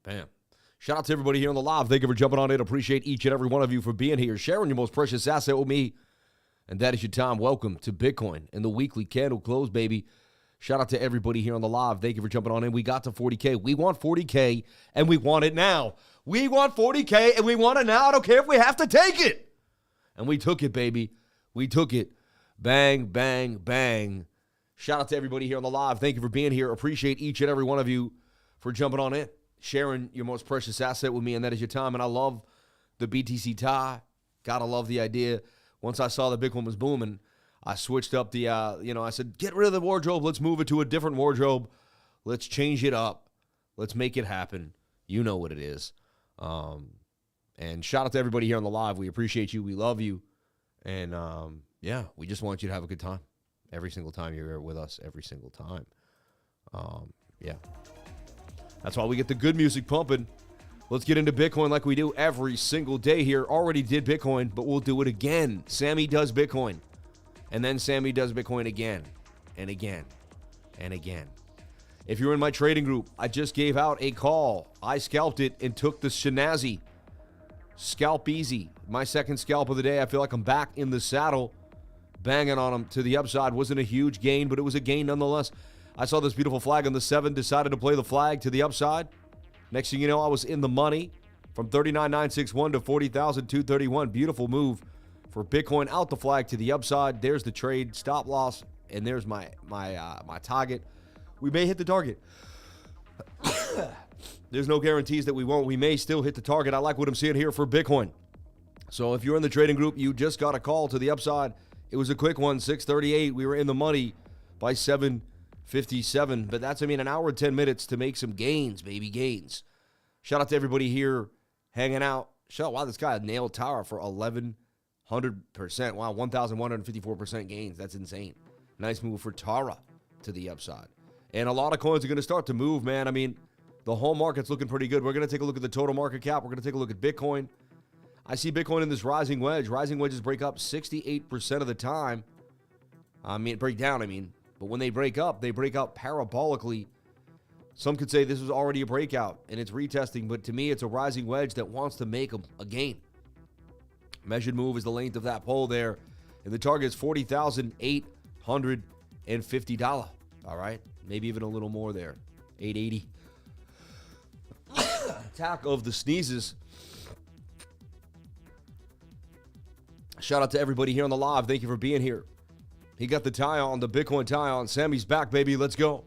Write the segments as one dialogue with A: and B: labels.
A: Bam. Shout out to everybody here on the live. Thank you for jumping on in. Appreciate each and every one of you for being here, sharing your most precious asset with me. And that is your time. Welcome to Bitcoin and the weekly candle close, baby. Shout out to everybody here on the live. Thank you for jumping on in. We got to 40K. We want 40K, and we want it now. We want 40K, and we want it now. I don't care if we have to take it. And we took it, baby. We took it. Bang, bang, bang. Shout out to everybody here on the live. Thank you for being here. Appreciate each and every one of you for jumping on in, sharing your most precious asset with me, and that is your time. And I love the BTC tie. Gotta love the idea. Once I saw that Bitcoin was booming, I switched up the, I said, get rid of the wardrobe. Let's move it to a different wardrobe. Let's change it up. Let's make it happen. You know what it is. And shout out to everybody here on the live. We appreciate you. We love you. And, we just want you to have a good time every single time you're here with us, every single time. That's why we get the good music pumping. Let's get into Bitcoin like we do every single day here. Already did Bitcoin, but we'll do it again. Sammy does Bitcoin. And then Sammy does Bitcoin again and again and again. If you're in my trading group, I just gave out a call. I scalped it and took the Shinazi. Scalp easy. My second scalp of the day. I feel like I'm back in the saddle, banging on them to the upside. Wasn't a huge gain, but it was a gain nonetheless. I saw this beautiful flag on the 7, decided to play the flag to the upside. Next thing you know, I was in the money from 39,961 to 40,231. Beautiful move for Bitcoin, out the flag to the upside. There's the trade stop loss, and there's my target. We may hit the target. There's no guarantees that we won't. We may still hit the target. I like what I'm seeing here for Bitcoin. So if you're in the trading group, you just got a call to the upside. It was a quick one, 6:38. We were in the money by 7:57. But that's, an hour and 10 minutes to make some gains, baby, gains. Shout out to everybody here hanging out. Wow, this guy nailed Tara for 1,100%. Wow, 1,154% gains. That's insane. Nice move for Tara to the upside. And a lot of coins are going to start to move, man. The whole market's looking pretty good. We're going to take a look at the total market cap. We're going to take a look at Bitcoin. I see Bitcoin in this rising wedge. Rising wedges break up 68% of the time. Break down, But when they break up parabolically. Some could say this was already a breakout, and it's retesting. But to me, it's a rising wedge that wants to make a gain. Measured move is the length of that pole there. And the target is $40,850. All right? Maybe even a little more there. 880. Attack of the sneezes. Shout out to everybody here on the live. Thank you for being here. He got the tie on, the Bitcoin tie on. Sammy's back, baby. Let's go.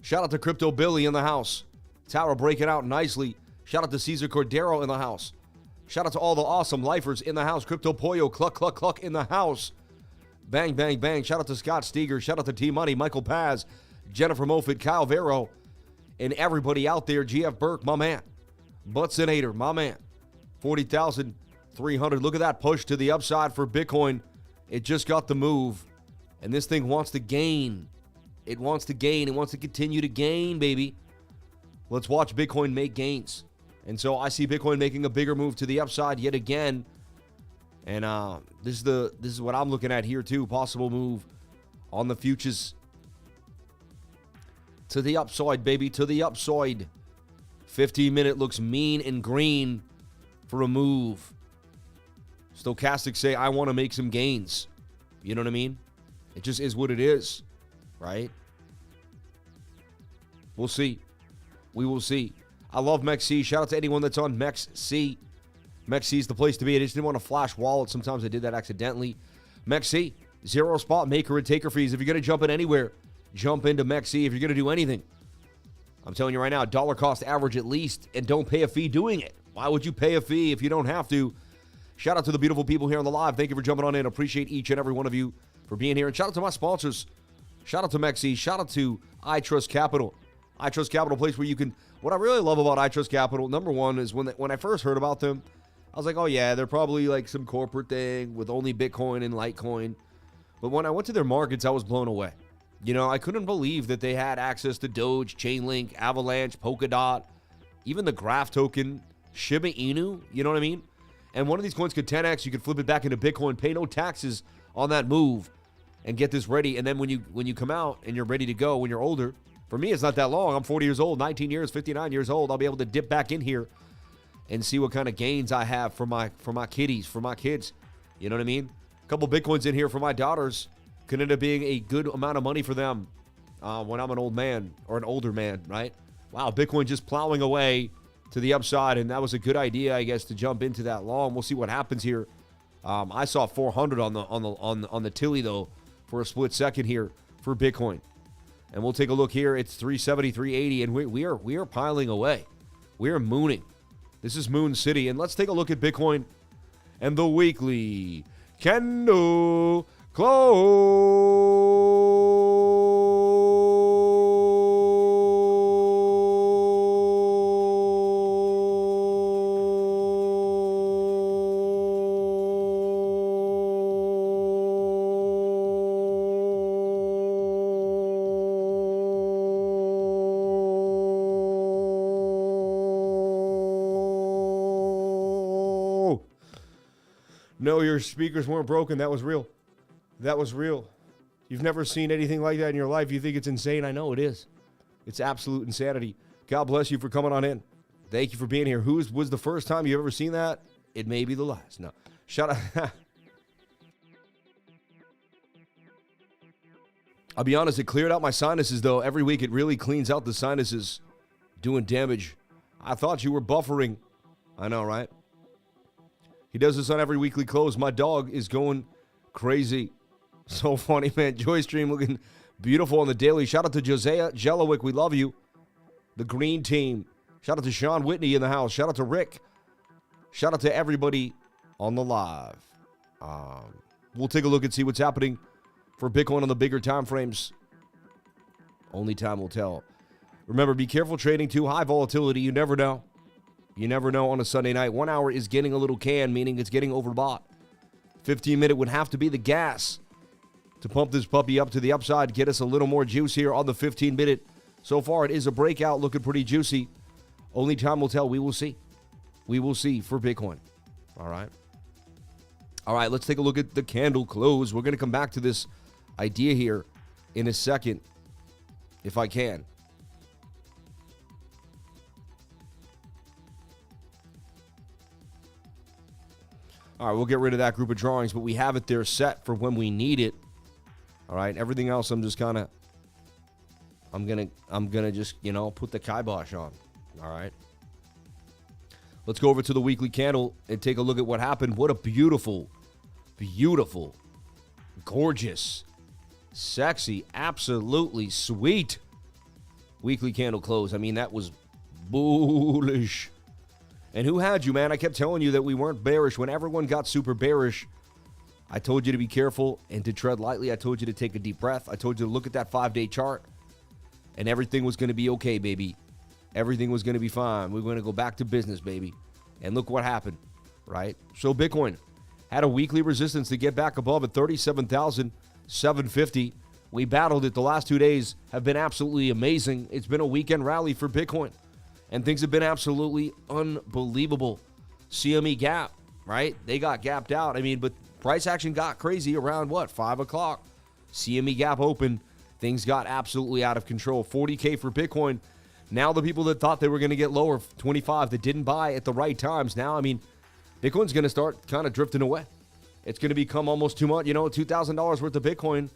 A: Shout out to Crypto Billy in the house. Tower breaking out nicely. Shout out to Cesar Cordero in the house. Shout out to all the awesome lifers in the house. Crypto Pollo, cluck, cluck, cluck in the house. Bang, bang, bang. Shout out to Scott Steger. Shout out to T-Money, Michael Paz, Jennifer Moffitt, Kyle Vero, and everybody out there. GF Burke, my man. Butsinator, my man. 40,300. Look at that push to the upside for Bitcoin. It just got the move. And this thing wants to gain. It wants to gain. It wants to continue to gain, baby. Let's watch Bitcoin make gains. And so I see Bitcoin making a bigger move to the upside yet again. And this is what I'm looking at here too. Possible move on the futures. To the upside, baby. To the upside. 15-minute looks mean and green for a move. Stochastics say, I want to make some gains. You know what I mean? It just is what it is, right? We'll see. We will see. I love MEXC. Shout out to anyone that's on MEXC. MEXC is the place to be. I just didn't want to flash wallet. Sometimes I did that accidentally. MEXC, zero spot maker and taker fees. If you're going to jump in anywhere, jump into MEXC. If you're going to do anything, I'm telling you right now, dollar cost average at least, and don't pay a fee doing it. Why would you pay a fee if you don't have to? Shout out to the beautiful people here on the live. Thank you for jumping on in. Appreciate each and every one of you for being here. And shout out to my sponsors. Shout out to MEXC. Shout out to ITrust Capital. ITrust Capital, place where you can... What I really love about ITrust Capital, number one, is when I first heard about them, I was like, oh yeah, they're probably like some corporate thing with only Bitcoin and Litecoin. But when I went to their markets, I was blown away. I couldn't believe that they had access to Doge, Chainlink, Avalanche, Polkadot, even the Graph token, Shiba Inu, you know what I mean? And one of these coins could 10x. You could flip it back into Bitcoin, pay no taxes on that move, and get this ready. And then when you come out and you're ready to go, when you're older, For me, it's not that long. I'm 40 years old, 19 years, 59 years old. I'll be able to dip back in here and see what kind of gains I have for my kiddies, for my kids. You know what I mean? A couple Bitcoins in here for my daughters could end up being a good amount of money for them when I'm an old man or an older man, right? Wow, Bitcoin just plowing away to the upside, and that was a good idea, I guess, to jump into that long. We'll see what happens here. I saw 400 on the Tilly though for a split second here for Bitcoin, and we'll take a look here. It's 370, 380, and we are piling away. We are mooning. This is Moon City, and let's take a look at Bitcoin and the weekly candle close. No, your speakers weren't broken. That was real. That was real. You've never seen anything like that in your life. You think it's insane. I know it is. It's absolute insanity. God bless you for coming on in. Thank you for being here. Was the first time you've ever seen that? It may be the last. No. Shout out. I'll be honest, it cleared out my sinuses, though. Every week it really cleans out the sinuses, doing damage. I thought you were buffering. I know, right? He does this on every weekly close. My dog is going crazy. So funny, man. Joy Stream looking beautiful on the daily. Shout out to Josiah Jelowick. We love you. The green team. Shout out to Sean Whitney in the house. Shout out to Rick. Shout out to everybody on the live. We'll take a look and see what's happening for Bitcoin on the bigger time frames. Only time will tell. Remember, be careful trading too high volatility. You never know. You never know on a Sunday night. 1 hour is getting a little canned, meaning it's getting overbought. 15-minute would have to be the gas to pump this puppy up to the upside, get us a little more juice here on the 15-minute. So far, it is a breakout, looking pretty juicy. Only time will tell. We will see. We will see for Bitcoin. All right. All right, let's take a look at the candle close. We're going to come back to this idea here in a second, if I can. All right, we'll get rid of that group of drawings, but we have it there set for when we need it. All right, everything else I'm just kind of, I'm gonna just, put the kibosh on. All right. Let's go over to the weekly candle and take a look at what happened. What a beautiful, beautiful, gorgeous, sexy, absolutely sweet weekly candle close. I mean, that was bullish. And who had you, man? I kept telling you that we weren't bearish. When everyone got super bearish, I told you to be careful and to tread lightly. I told you to take a deep breath. I told you to look at that 5-day chart, and everything was going to be okay, baby. Everything was going to be fine. We're going to go back to business, baby. And look what happened, right? So Bitcoin had a weekly resistance to get back above at 37,750. We battled it. The last 2 days have been absolutely amazing. It's been a weekend rally for Bitcoin. And things have been absolutely unbelievable. CME gap, right? They got gapped out. I mean, but price action got crazy around, 5 o'clock. CME gap open. Things got absolutely out of control. 40K for Bitcoin. Now the people that thought they were going to get lower, 25, that didn't buy at the right times. Now, I mean, Bitcoin's going to start kind of drifting away. It's going to become almost too much. $2,000 worth of Bitcoin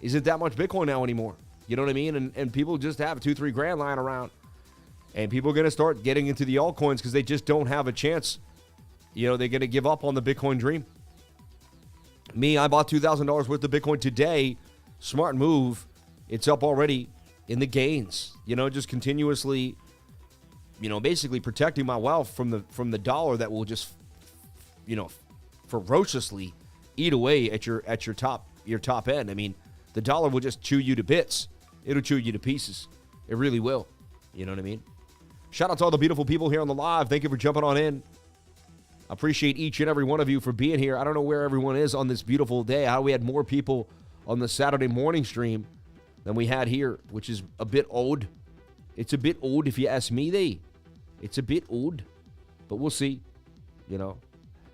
A: isn't that much Bitcoin now anymore. You know what I mean? And people just have $2-3 grand lying around. And people are going to start getting into the altcoins because they just don't have a chance. They're going to give up on the Bitcoin dream. Me, I bought $2,000 worth of Bitcoin today. Smart move. It's up already in the gains. Just continuously, basically protecting my wealth from the dollar that will just, ferociously eat away at your top end. I mean, the dollar will just chew you to bits. It'll chew you to pieces. It really will. You know what I mean? Shout out to all the beautiful people here on the live. Thank you for jumping on in. I appreciate each and every one of you for being here. I don't know where everyone is on this beautiful day. How we had more people on the Saturday morning stream than we had here, which is a bit odd. It's a bit odd if you ask me. It's a bit odd, but we'll see.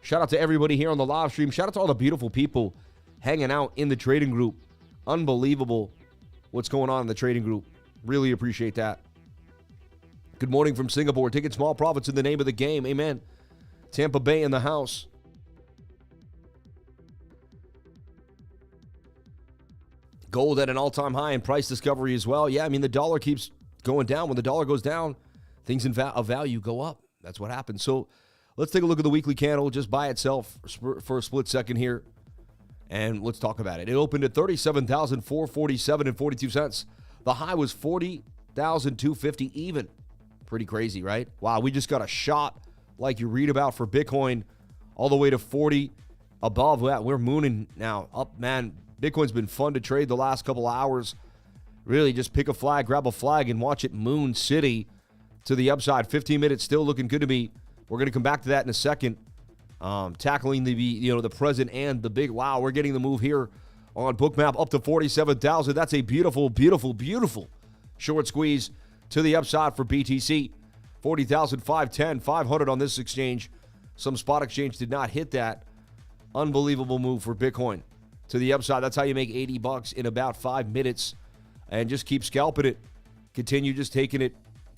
A: Shout out to everybody here on the live stream. Shout out to all the beautiful people hanging out in the trading group. Unbelievable what's going on in the trading group. Really appreciate that. Good morning from Singapore. Taking small profits in the name of the game. Amen. Tampa Bay in the house. Gold at an all-time high in price discovery as well. Yeah, I mean, the dollar keeps going down. When the dollar goes down, things of value go up. That's what happens. So let's take a look at the weekly candle just by itself for a split second here, and let's talk about it. It opened at 37,447.42 cents. The high was 40,250 even. Pretty crazy, right? Wow, we just got a shot like you read about for Bitcoin all the way to 40 above that. We're mooning now up, man. Bitcoin's been fun to trade the last couple of hours. Really, just pick a flag, grab a flag, and watch it moon city to the upside. 15 minutes still looking good to me. We're going to come back to that in a second. Tackling the present and the big. Wow, we're getting the move here on BOOKMAP up to 47,000. That's a beautiful, beautiful, beautiful short squeeze to the upside for BTC. 40,510, 500 on this exchange. Some spot exchange did not hit that. Unbelievable move for Bitcoin to the upside. That's how you make $80 in about 5 minutes. And just keep scalping it. Continue just taking it.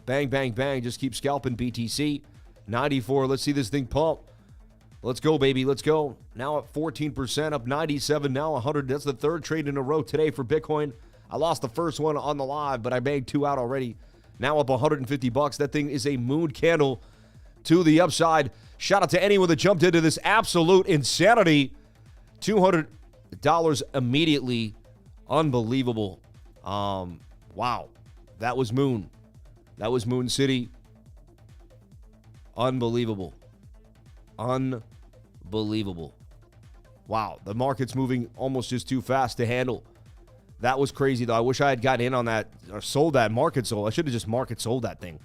A: Bang, bang, bang. Just keep scalping BTC. 94. Let's see this thing pump. Let's go, baby. Let's go. Now at 14%, up 97, now 100. That's the third trade in a row today for Bitcoin. I lost the first one on the live, but I bagged 2 out already. Now up $150. That thing is a moon candle to the upside. Shout out to anyone that jumped into this absolute insanity. $200 immediately. Unbelievable. Wow. That was moon. That was Moon City. Unbelievable. Unbelievable. Wow. The market's moving almost just too fast to handle. That was crazy, though. I wish I had gotten in on that or sold that market sold. I should have just market sold that thing.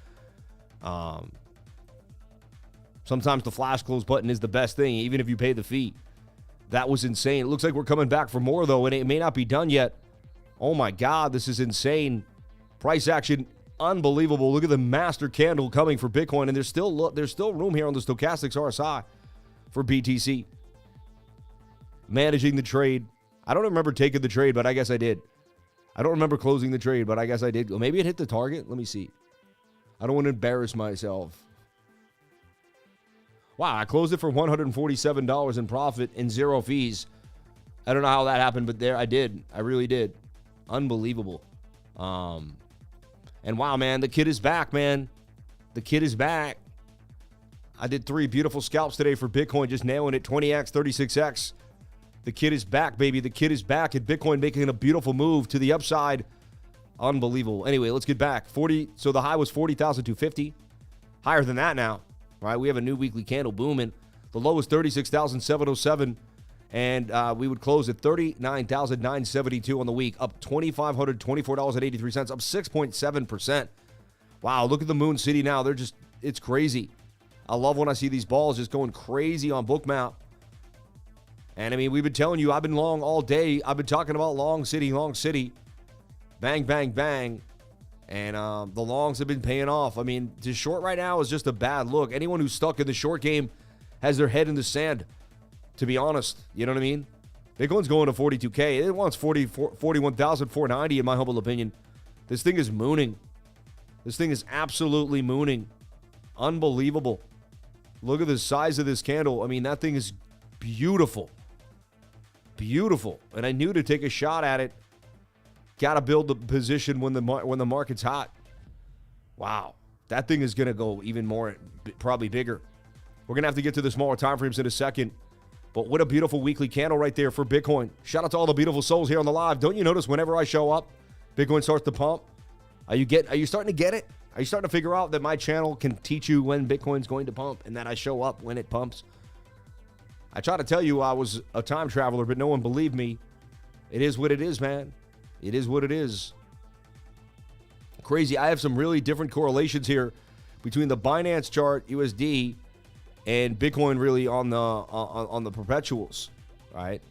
A: Sometimes the flash close button is the best thing, even if you pay the fee. That was insane. It looks like we're coming back for more, though, and it may not be done yet. Oh, my God. This is insane. Price action, unbelievable. Look at the master candle coming for Bitcoin, and there's still room here on the stochastics RSI for BTC. Managing the trade. I don't remember taking the trade, but I guess I did. I don't remember closing the trade, but I guess I did. Well, maybe it hit the target. Let me see. I don't want to embarrass myself. Wow, I closed it for $147 in profit and 0 fees. I don't know how that happened, but there I did. I really did. Unbelievable. And wow, man, the kid is back, man. The kid is back. I did 3 beautiful scalps today for Bitcoin, just nailing it. 20x, 36x. The kid is back, baby. The kid is back, and Bitcoin making a beautiful move to the upside. Unbelievable. Anyway, let's get back. 40. So the high was 40,250. Higher than that now, right? We have a new weekly candle booming. The low was 36,707, and we would close at 39,972 on the week, up $2,524.83, up 6.7%. Wow, look at the Moon City now. It's crazy. I love when I see these balls just going crazy on BOOKMAP. And, I mean, we've been telling you, I've been long all day. I've been talking about long city. Bang, bang, bang. And the longs have been paying off. I mean, to short right now is just a bad look. Anyone who's stuck in the short game has their head in the sand, to be honest. You know what I mean? Bitcoin's going to 42K. It wants 41,490 in my humble opinion. This thing is mooning. This thing is absolutely mooning. Unbelievable. Look at the size of this candle. I mean, that thing is beautiful. Beautiful. And I knew to take a shot at it. Got to build the position when the market's hot. Wow. That thing is going to go even more, probably bigger. We're going to have to get to the smaller time frames in a second. But what a beautiful weekly candle right there for Bitcoin. Shout out to all the beautiful souls here on the live. Don't you notice whenever I show up, Bitcoin starts to pump? Are you starting to get it? Are you starting to figure out that my channel can teach you when Bitcoin's going to pump and that I show up when it pumps? I try to tell you I was a time traveler, but no one believed me. It is what it is, man. It is what it is. Crazy. I have some really different correlations here between the Binance chart, USD, and Bitcoin really on the perpetuals, right?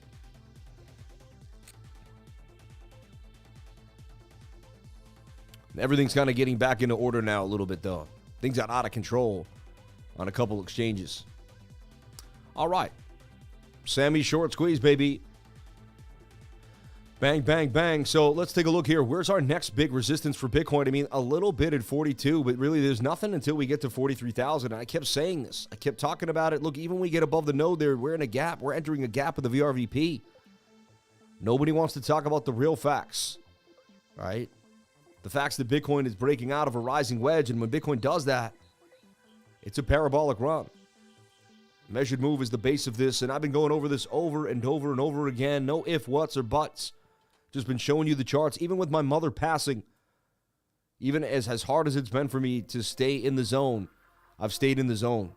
A: Everything's kind of getting back into order now a little bit, though. Things got out of control on a couple exchanges. All right. Sammy short squeeze, baby. Bang, bang, bang. So let's take a look here. Where's our next big resistance for Bitcoin? I mean, a little bit at 42, but really there's nothing until we get to 43,000. I kept saying this. I kept talking about it. Look, even when we get above the node there, we're in a gap. We're entering a gap of the VRVP. Nobody wants to talk about the real facts, right? The facts that Bitcoin is breaking out of a rising wedge, and when Bitcoin does that, it's a parabolic run. Measured move is the base of this, and I've been going over this over and over and over again. No if, whats, or buts. Just been showing you the charts. Even with my mother passing, even as hard as it's been for me to stay in the zone, I've stayed in the zone.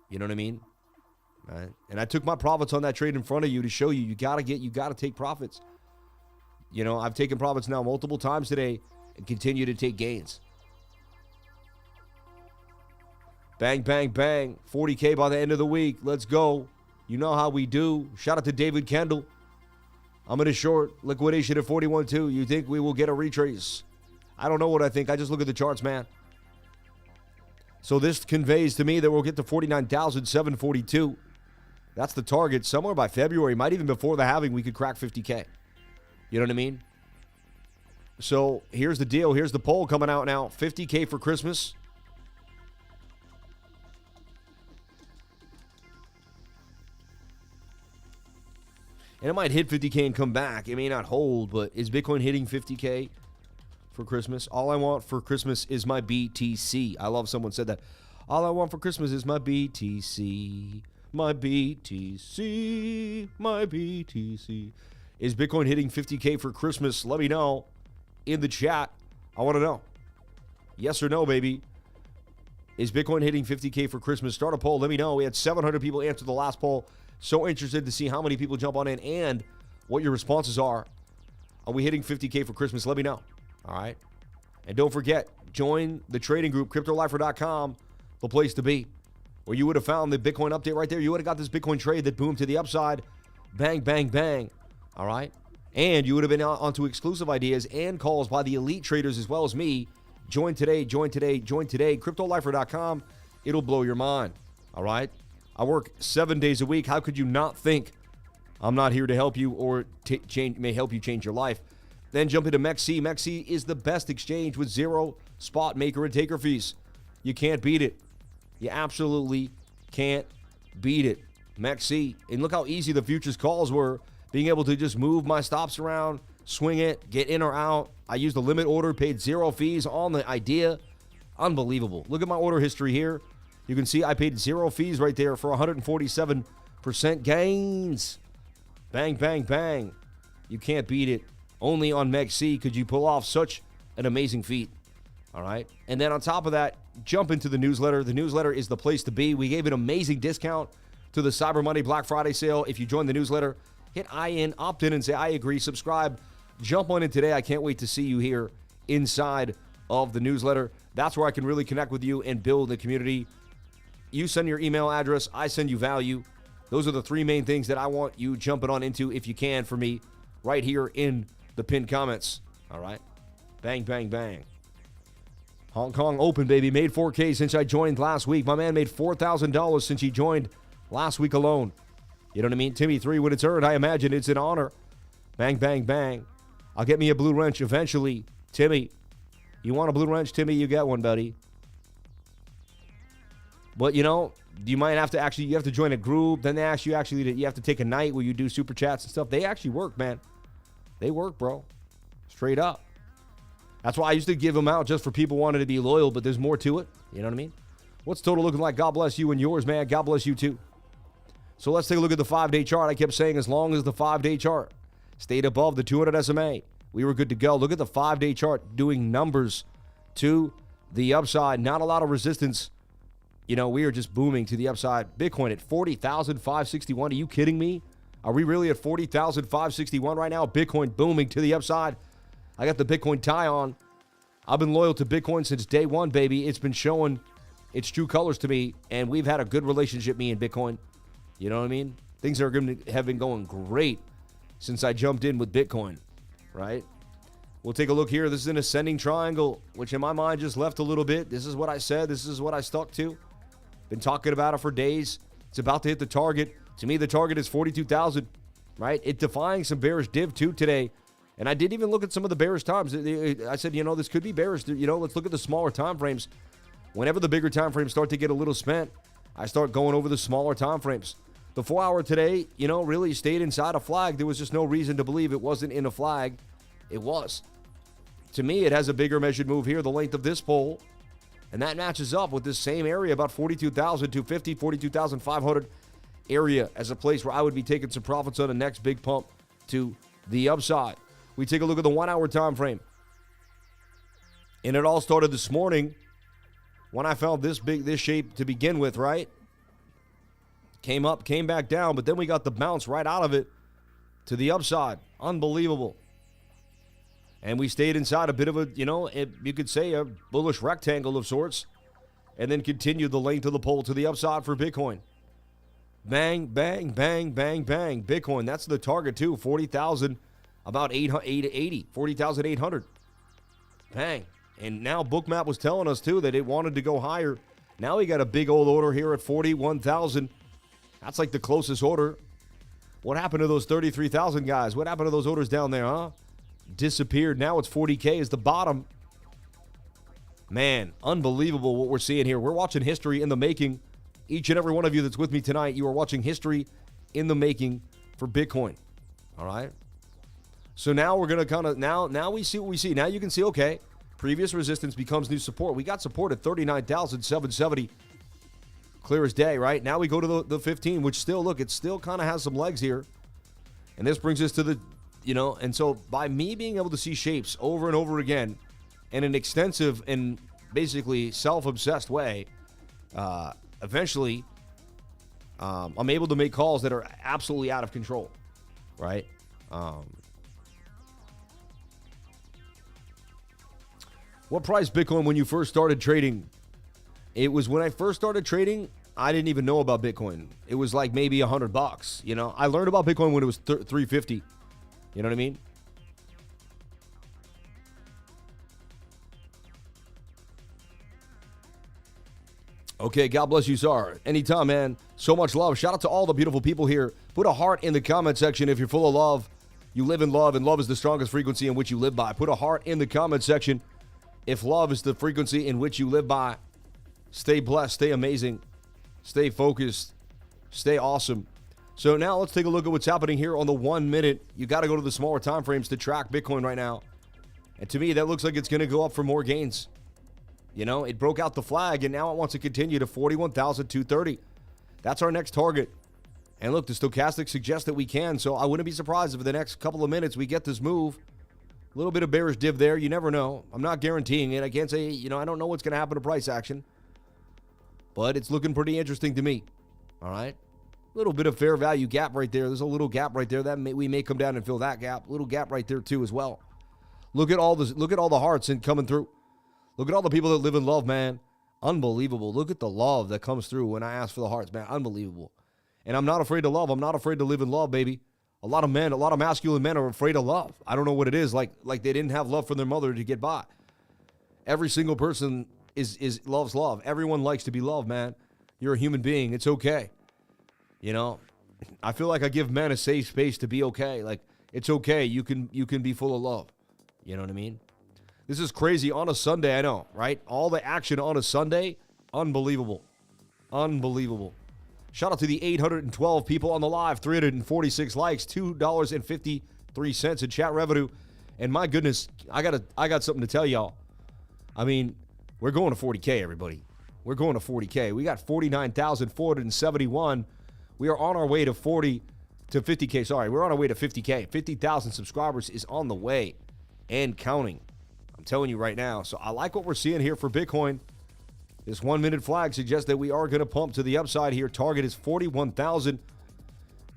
A: You know what I mean? Right? And I took my profits on that trade in front of you to show you, you got to take profits. You know, I've taken profits now multiple times today and continue to take gains. Bang, bang, bang. 40K by the end of the week. Let's go. You know how we do. Shout out to David Kendall. I'm in a short liquidation at 41.2. You think we will get a retrace? I don't know what I think. I just look at the charts, man. So this conveys to me that we'll get to 49,742. That's the target. Somewhere by February, might even before the halving, we could crack 50K. You know what I mean? So here's the deal. Here's the poll coming out now. 50K for Christmas. And it might hit 50K and come back. It may not hold, but is Bitcoin hitting 50K for Christmas? All I want for Christmas is my BTC. I love someone said that. All I want for Christmas is my BTC. My BTC. My BTC. Is Bitcoin hitting 50K for Christmas? Let me know in the chat. I want to know. Yes or no, baby. Is Bitcoin hitting 50K for Christmas? Start a poll. Let me know. We had 700 people answer the last poll. So interested to see how many people jump on in and what your responses are. Are we hitting 50K for Christmas? Let me know. All right. And don't forget, join the trading group, CryptoLifer.com, the place to be, where you would have found the Bitcoin update right there. You would have got this Bitcoin trade that boomed to the upside. Bang, bang, bang. All right. And you would have been onto exclusive ideas and calls by the elite traders as well as me. Join today, join today, join today. CryptoLifer.com. It'll blow your mind. All right. I work 7 days a week. How could you not think I'm not here to help you or may help you change your life? Then jump into MEXC. MEXC is the best exchange with zero spot maker and taker fees. You can't beat it. You absolutely can't beat it. MEXC. And look how easy the futures calls were. Being able to just move my stops around, swing it, get in or out. I used the limit order, paid zero fees on the idea. Unbelievable. Look at my order history here. You can see I paid zero fees right there for 147% gains. Bang, bang, bang. You can't beat it. Only on MEXC could you pull off such an amazing feat. All right. And then on top of that, jump into the newsletter. The newsletter is the place to be. We gave an amazing discount to the Cyber Monday Black Friday sale. If you join the newsletter, hit IN, opt in and say I agree, subscribe. Jump on in today. I can't wait to see you here inside of the newsletter. That's where I can really connect with you and build the community. You send your email address, I send you value. Those are the three main things that I want you jumping on into, if you can, for me, right here in the pinned comments. All right? Bang, bang, bang. Hong Kong Open, baby. Made 4K since I joined last week. My man made $4,000 since he joined last week alone. You know what I mean? Timmy 3, when it's earned, I imagine it's an honor. Bang, bang, bang. I'll get me a blue wrench eventually. Timmy, you want a blue wrench, Timmy? You get one, buddy. But, you know, you might have to you have to join a group. Then they ask you you have to take a night where you do super chats and stuff. They actually work, man. They work, bro. Straight up. That's why I used to give them out just for people wanting to be loyal, but there's more to it. You know what I mean? What's total looking like? God bless you and yours, man. God bless you too. So let's take a look at the 5-day chart. I kept saying as long as the 5-day chart stayed above the 200 SMA, we were good to go. Look at the 5-day chart doing numbers to the upside. Not a lot of resistance. You know, we are just booming to the upside. Bitcoin at 40,561. Are you kidding me? Are we really at 40,561 right now? Bitcoin booming to the upside. I got the Bitcoin tie on. I've been loyal to Bitcoin since day one, baby. It's been showing its true colors to me, and we've had a good relationship, me and Bitcoin. You know what I mean? Things have been going great since I jumped in with Bitcoin, right? We'll take a look here. This is an ascending triangle, which in my mind just left a little bit. This is what I said. This is what I stuck to. Been talking about it for days. It's about to hit the target. To me, the target is 42,000, right? It defying some bearish div too today. And I did even look at some of the bearish times. I said, this could be bearish. Let's look at the smaller time frames. Whenever the bigger time frames start to get a little spent, I start going over the smaller time frames. The 4 hour today, really stayed inside a flag. There was just no reason to believe it wasn't in a flag. It was. To me, it has a bigger measured move here, the length of this pole. And that matches up with this same area, about 42,250, 42,500 area as a place where I would be taking some profits on the next big pump to the upside. We take a look at the 1 hour time frame. And it all started this morning when I found this shape to begin with, right? Came up, came back down, but then we got the bounce right out of it to the upside. Unbelievable. And we stayed inside a bit of a, you could say a bullish rectangle of sorts, and then continued the length of the pole to the upside for Bitcoin. Bang, bang, bang, bang, bang. Bitcoin, that's the target too, 40,000, about 880, 40,800. Bang. And now BOOKMAP was telling us too that it wanted to go higher. Now we got a big old order here at 41,000. That's like the closest order. What happened to those 33,000 guys? What happened to those orders down there, huh? Disappeared. Now it's 40K is the bottom. Man, unbelievable what we're seeing here. We're watching history in the making. Each and every one of you that's with me tonight, you are watching history in the making for Bitcoin. All right? So now we're going to now we see what we see. Now you can see, okay, previous resistance becomes new support. We got support at 39,770. Clear as day, right? Now we go to the 15, which still, look, it still kind of has some legs here. And this brings us to the, and so by me being able to see shapes over and over again in an extensive and basically self-obsessed way, eventually I'm able to make calls that are absolutely out of control, right? What price Bitcoin when you first started trading? It was when I first started trading, I didn't even know about Bitcoin. It was like maybe $100, I learned about Bitcoin when it was 350. You know what I mean? Okay, God bless you, sir. Anytime, man. So much love. Shout out to all the beautiful people here. Put a heart in the comment section if you're full of love. You live in love, and love is the strongest frequency in which you live by. Put a heart in the comment section if love is the frequency in which you live by. Stay blessed, stay amazing, stay focused, stay awesome. So now let's take a look at what's happening here on the 1 minute. You got to go to the smaller time frames to track Bitcoin right now. And to me, that looks like it's going to go up for more gains. It broke out the flag, and now it wants to continue to 41,230. That's our next target. And look, the stochastic suggests that we can, so I wouldn't be surprised if in the next couple of minutes we get this move. A little bit of bearish div there. You never know. I'm not guaranteeing it. I can't say, I don't know what's going to happen to price action. But it's looking pretty interesting to me. All right. A little bit of fair value gap right there. There's a little gap right there that we may come down and fill that gap. Little gap right there too as well. Look at all this. Look at all the hearts and coming through. Look at all the people that live in love, man. Unbelievable. Look at the love that comes through when I ask for the hearts, man. Unbelievable. And I'm not afraid to love. I'm not afraid to live in love, baby. A lot of masculine men are afraid of love. I don't know what it is. Like they didn't have love for their mother to get by. Every single person loves love. Everyone likes to be loved, man. You're a human being. It's okay. I feel like I give men a safe space to be okay. Like, it's okay. You can be full of love. You know what I mean? This is crazy on a Sunday, I know, right? All the action on a Sunday, unbelievable. Unbelievable. Shout out to the 812 people on the live, 346 likes, $2.53 in chat revenue. And my goodness, I got something to tell y'all. I mean, we're going to 40K, everybody. We're going to 40K. We got 49,471. We are on our way to 50K. Sorry, we're on our way to 50K. 50,000 subscribers is on the way and counting. I'm telling you right now. So I like what we're seeing here for Bitcoin. This 1 minute flag suggests that we are going to pump to the upside here. Target is 41,000.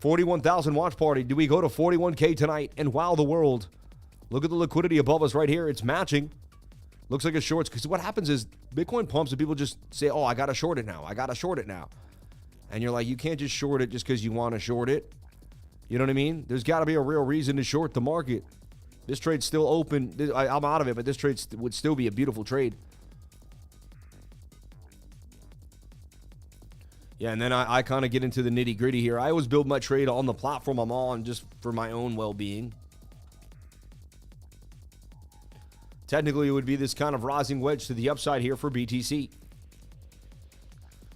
A: 41,000 watch party. Do we go to 41K tonight and wow the world? Look at the liquidity above us right here. It's matching. Looks like a short. Because what happens is Bitcoin pumps and people just say, oh, I got to short it now. I got to short it now. And you're like, you can't just short it just because you want to short it. You know what I mean? There's got to be a real reason to short the market. This trade's still open. I'm out of it, but this trade would still be a beautiful trade. Yeah, and then I kind of get into the nitty gritty here. I always build my trade on the platform I'm on just for my own well-being. Technically, it would be this kind of rising wedge to the upside here for BTC.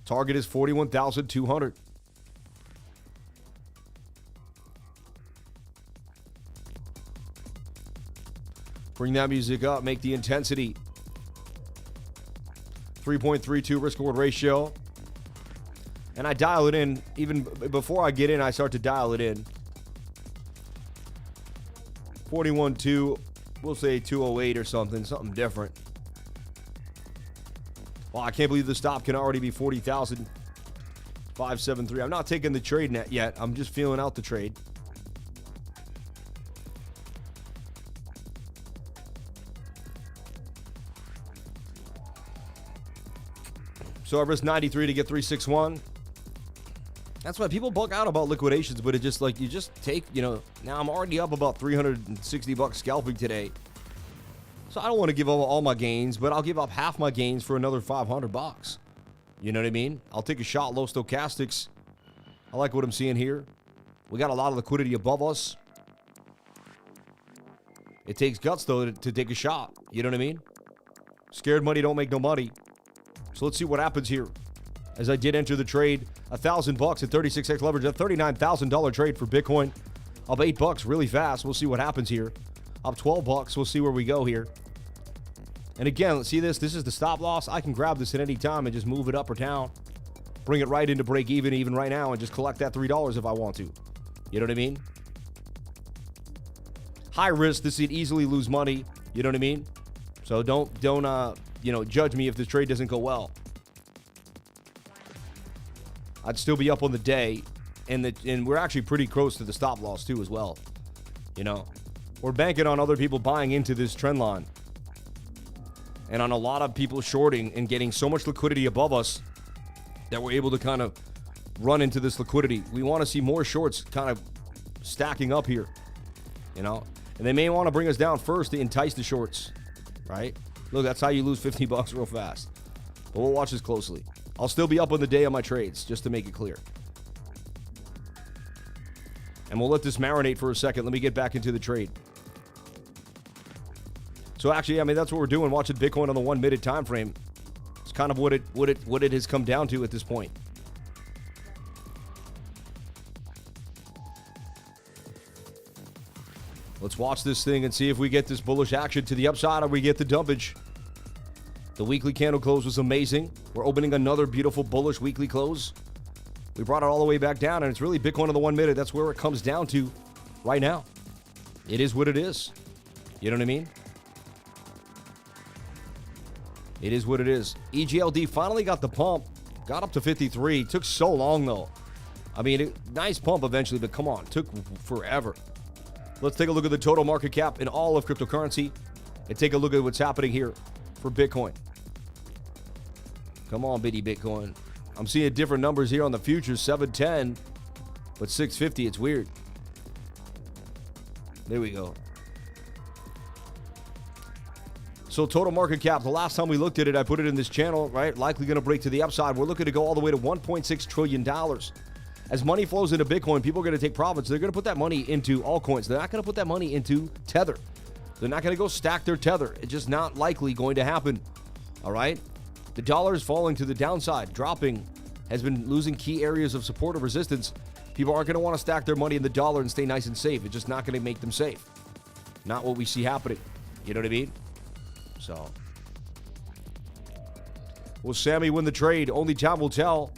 A: Target is 41,200. Bring that music up. Make the intensity. 3.32 risk-reward ratio. And I dial it in. Even before I get in, I start to dial it in. 41.2. We'll say 208 or something different. Well, I can't believe the stop can already be 40,573. I'm not taking the trade net yet. I'm just feeling out the trade. So I risk 93 to get 361. That's why people bug out about liquidations, but it just like you just take, now I'm already up about $360 scalping today. So I don't want to give up all my gains, but I'll give up half my gains for another $500. You know what I mean? I'll take a shot, low stochastics. I like what I'm seeing here. We got a lot of liquidity above us. It takes guts, though, to take a shot. You know what I mean? Scared money don't make no money. So let's see what happens here. As I did enter the trade, $1,000 at 36x leverage, a $39,000 trade for Bitcoin. Up $8 really fast. We'll see what happens here. Up $12. We'll see where we go here. And again, let's see this. This is the stop loss. I can grab this at any time and just move it up or down. Bring it right into break even right now, and just collect that $3 if I want to. You know what I mean? High risk. This could easily lose money. You know what I mean? So don't judge me if this trade doesn't go well. I'd still be up on the day, and we're actually pretty close to the stop loss too as well. We're banking on other people buying into this trend line, and on a lot of people shorting and getting so much liquidity above us that we're able to kind of run into this liquidity. We want to see more shorts kind of stacking up here, and they may want to bring us down first to entice the shorts, right? Look, that's how you lose $50 real fast. But we'll watch this closely. I'll still be up on the day on my trades, just to make it clear. And we'll let this marinate for a second. Let me get back into the trade. So actually, that's what we're doing, watching Bitcoin on the 1 minute time frame. It's kind of what it has come down to at this point. Let's watch this thing and see if we get this bullish action to the upside or we get the dumpage. The weekly candle close was amazing. We're opening another beautiful bullish weekly close. We brought it all the way back down, and it's really Bitcoin on the 1 minute. That's where it comes down to right now. It is what it is. You know what I mean? It is what it is. EGLD finally got the pump. Got up to 53. Took so long, though. Nice pump eventually, but come on. Took forever. Let's take a look at the total market cap in all of cryptocurrency and take a look at what's happening here for Bitcoin. Come on, bitty Bitcoin. I'm seeing different numbers here on the futures, 710, but 650, it's weird. There we go. So total market cap, the last time we looked at it, I put it in this channel, right? Likely going to break to the upside. We're looking to go all the way to $1.6 trillion. As money flows into Bitcoin, people are going to take profits. They're going to put that money into altcoins. They're not going to put that money into Tether. They're not going to go stack their Tether. It's just not likely going to happen. All right? The dollar is falling to the downside. Dropping has been losing key areas of support or resistance. People aren't going to want to stack their money in the dollar and stay nice and safe. It's just not going to make them safe. Not what we see happening. You know what I mean? So, will Sammy win the trade? Only time will tell.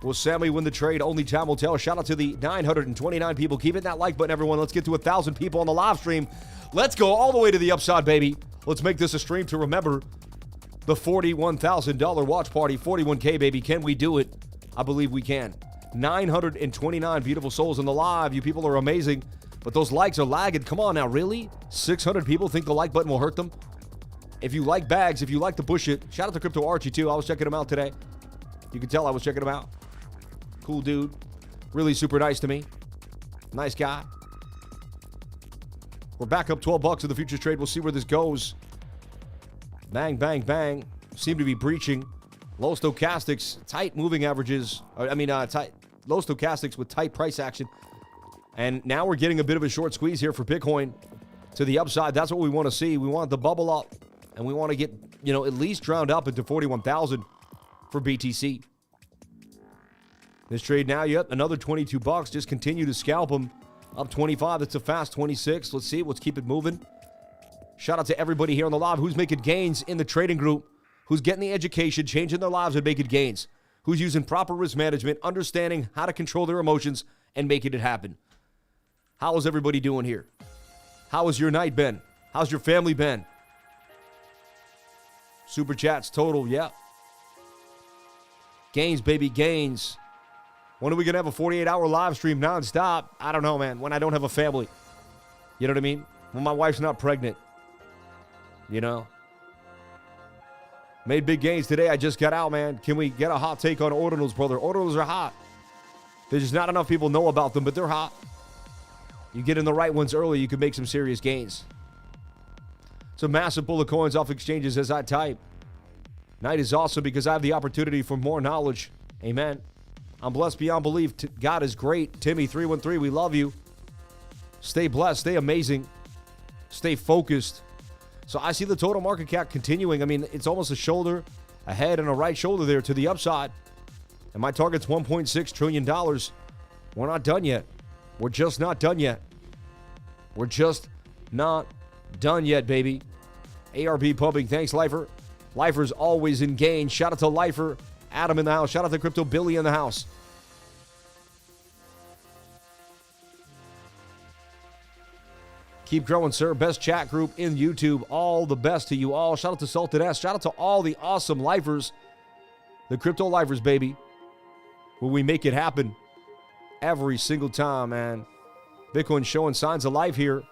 A: Will Sammy win the trade? Only time will tell. Shout out to the 929 people. Keep hitting that like button, everyone. Let's get to 1,000 people on the live stream. Let's go all the way to the upside, baby. Let's make this a stream to remember the $41,000 watch party. 41K, baby. Can we do it? I believe we can. 929 beautiful souls in the live. You people are amazing. But those likes are lagging. Come on now, really? 600 people think the like button will hurt them? If you like bags, if you like to push it, shout out to Crypto Archie, too. I was checking him out today. You can tell I was checking him out. Cool dude. Really super nice to me. Nice guy. We're back up $12 in the futures trade. We'll see where this goes. Bang, bang, bang. Seem to be breaching. Low stochastics, tight moving averages. Tight low stochastics with tight price action. And now we're getting a bit of a short squeeze here for Bitcoin. to the upside. That's what we want to see. We want the bubble up, and we want to get, at least drowned up into 41,000 for BTC. This trade now, yep, another 22 bucks. Just continue to scalp them. Up 25. It's a fast 26. Let's see. Let's keep it moving. Shout out to everybody here on the live who's making gains in the trading group, who's getting the education, changing their lives and making gains, who's using proper risk management, understanding how to control their emotions and making it happen. How is everybody doing here? How has your night been? How's your family been? Super chats total, yeah. Gains, baby, gains. When are we going to have a 48-hour live stream nonstop? I don't know, man. When I don't have a family. You know what I mean? When my wife's not pregnant. Made big gains today. I just got out, man. Can we get a hot take on ordinals, brother? Ordinals are hot. There's just not enough people know about them, but they're hot. You get in the right ones early, you can make some serious gains. It's a massive pull of coins off exchanges as I type. Night is awesome because I have the opportunity for more knowledge. Amen. I'm blessed beyond belief. God is great. Timmy313, we love you. Stay blessed. Stay amazing. Stay focused. So I see the total market cap continuing. I mean, it's almost a shoulder, a head, and a right shoulder there to the upside. And my target's $1.6 trillion. We're not done yet. We're just not done yet. We're just not done yet, baby. ARB pumping. Thanks, Lifer. Lifer's always in gain. Shout out to Lifer. Adam in the house. Shout out to Crypto Billy in the house. Keep growing, sir. Best chat group in YouTube. All the best to you all. Shout out to Sultan S. Shout out to all the awesome lifers. The crypto lifers, baby. Will we make it happen every single time, man? Bitcoin showing signs of life here.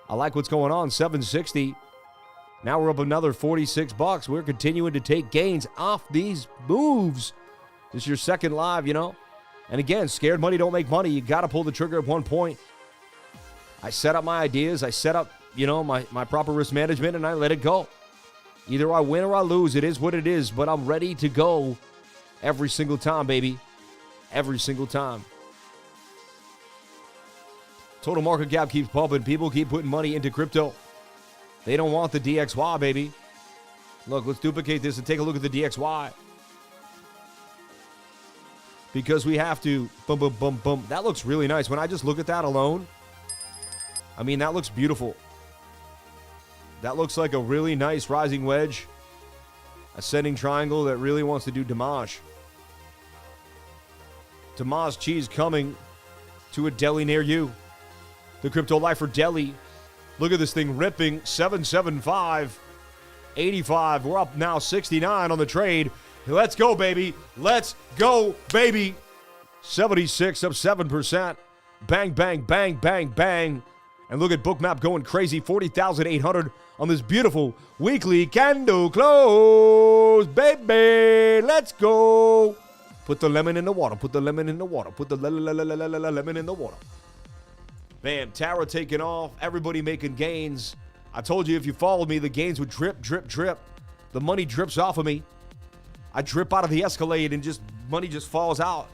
A: I like what's going on. 760. Now we're up another 46 bucks. We're continuing to take gains off these moves. This is your second live, And again, scared money don't make money. You got to pull the trigger at one point. I set up my ideas. I set up, my proper risk management, and I let it go. Either I win or I lose. It is what it is, but I'm ready to go every single time, baby. Every single time. Total market cap keeps pumping. People keep putting money into crypto. They don't want the DXY, baby. Look, let's duplicate this and take a look at the DXY. Because we have to. Boom, boom, boom, boom. That looks really nice. When I just look at that alone, I mean, that looks beautiful. That looks like a really nice rising wedge. Ascending triangle that really wants to do damage. Damage cheese coming to a deli near you. The Crypto Lifer Deli. Look at this thing ripping. 775. 85. We're up now 69 on the trade. Let's go, baby. Let's go, baby. 76 up 7%. Bang, bang, bang, bang, bang. And look at BOOKMAP going crazy. 40,800 on this beautiful weekly candle close. Baby, let's go. Put the lemon in the water. Put the lemon in the water. Put the lemon in the water. Bam, Tara taking off. Everybody making gains. I told you if you followed me, the gains would drip, drip, drip. The money drips off of me. I drip out of the Escalade and just money just falls out.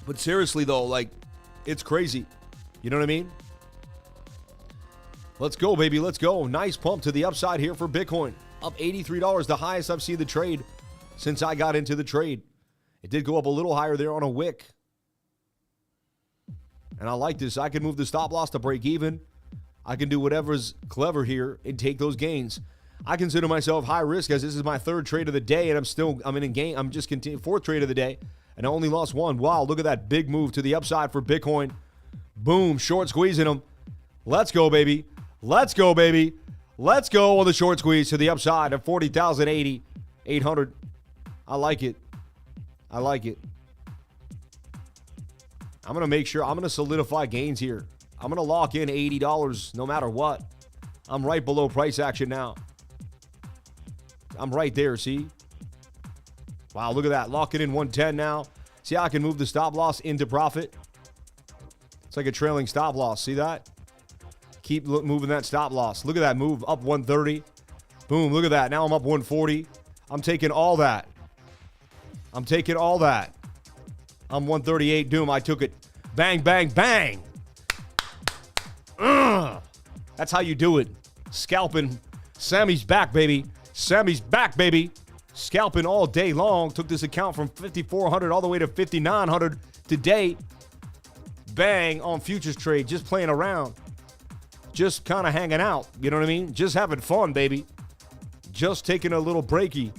A: But seriously, though, like, it's crazy. You know what I mean? Let's go, baby. Let's go. Nice pump to the upside here for Bitcoin. Up $83, the highest I've seen the trade since I got into the trade. It did go up a little higher there on a wick. And I like this. I can move the stop loss to break even. I can do whatever's clever here and take those gains. I consider myself high risk as this is my third trade of the day, and I'm in game. I'm just continuing fourth trade of the day, and I only lost one. Wow, look at that big move to the upside for Bitcoin. Boom, short squeezing them. Let's go, baby. Let's go, baby. Let's go on the short squeeze to the upside of 40,080, 800. I like it. I like it. I'm going to make sure, I'm going to solidify gains here. I'm going to lock in $80 no matter what. I'm right below price action now. I'm right there, see? Wow, look at that. Locking in 110 now. See how I can move the stop loss into profit? It's like a trailing stop loss. See that? Keep moving that stop loss. Look at that move up 130. Boom, look at that. Now I'm up 140. I'm taking all that. I'm taking all that. I'm 138. Doom, I took it. Bang, bang, bang. That's how you do it. Scalping. Sammy's back, baby. Sammy's back, baby. Scalping all day long. Took this account from 5,400 all the way to 5,900 today. Bang on futures trade. Just playing around. Just kind of hanging out. You know what I mean? Just having fun, baby. Just taking a little breaky.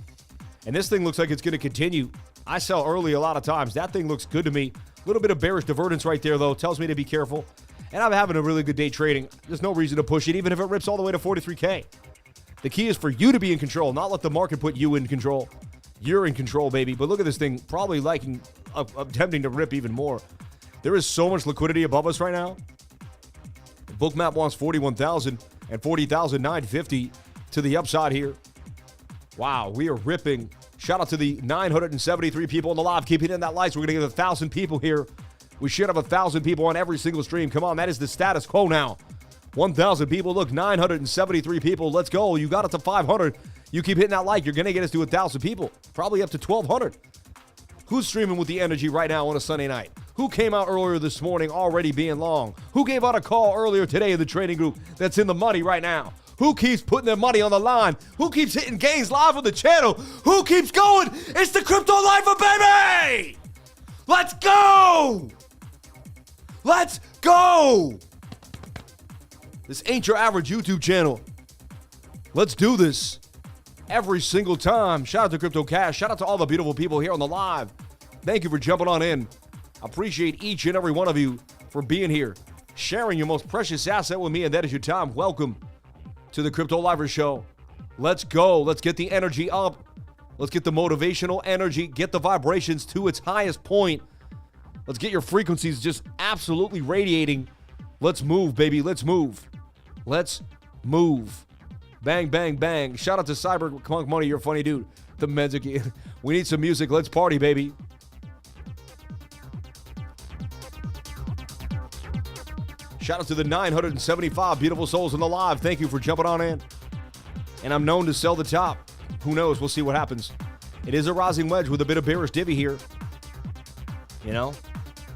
A: And this thing looks like it's going to continue. I sell early a lot of times. That thing looks good to me. A little bit of bearish divergence right there, though. Tells me to be careful. And I'm having a really good day trading. There's no reason to push it, even if it rips all the way to 43K. The key is for you to be in control, not let the market put you in control. You're in control, baby. But look at this thing, probably attempting to rip even more. There is so much liquidity above us right now. BOOKMAP wants 41,000 and 40,950 to the upside here. Wow, we are ripping. Shout out to the 973 people in the live. Keep hitting that likes. We're going to get 1,000 people here. We should have 1,000 people on every single stream. Come on, that is the status quo now. 1,000 people. Look, 973 people. Let's go. You got it to 500. You keep hitting that like. You're going to get us to 1,000 people. Probably up to 1,200. Who's streaming with the energy right now on a Sunday night? Who came out earlier this morning already being long? Who gave out a call earlier today in the trading group that's in the money right now? Who keeps putting their money on the line? Who keeps hitting gains live on the channel? Who keeps going? It's the Crypto Lifer, baby! Let's go! Let's go! This ain't your average YouTube channel. Let's do this every single time. Shout out to Crypto Cash. Shout out to all the beautiful people here on the live. Thank you for jumping on in. Appreciate each and every one of you for being here, sharing your most precious asset with me, and that is your time. Welcome to the Crypto Lifer Show. Let's go. Let's get the energy up. Let's get the motivational energy. Get the vibrations to its highest point. Let's get your frequencies just absolutely radiating. Let's move, baby. Let's move. Let's move. Bang, bang, bang. Shout out to Cyberpunk Money. You're a funny dude. The meds again. We need some music. Let's party, baby. Shout out to the 975 beautiful souls in the live. Thank you for jumping on in. And I'm known to sell the top. Who knows? We'll see what happens. It is a rising wedge with a bit of bearish divvy here. You know,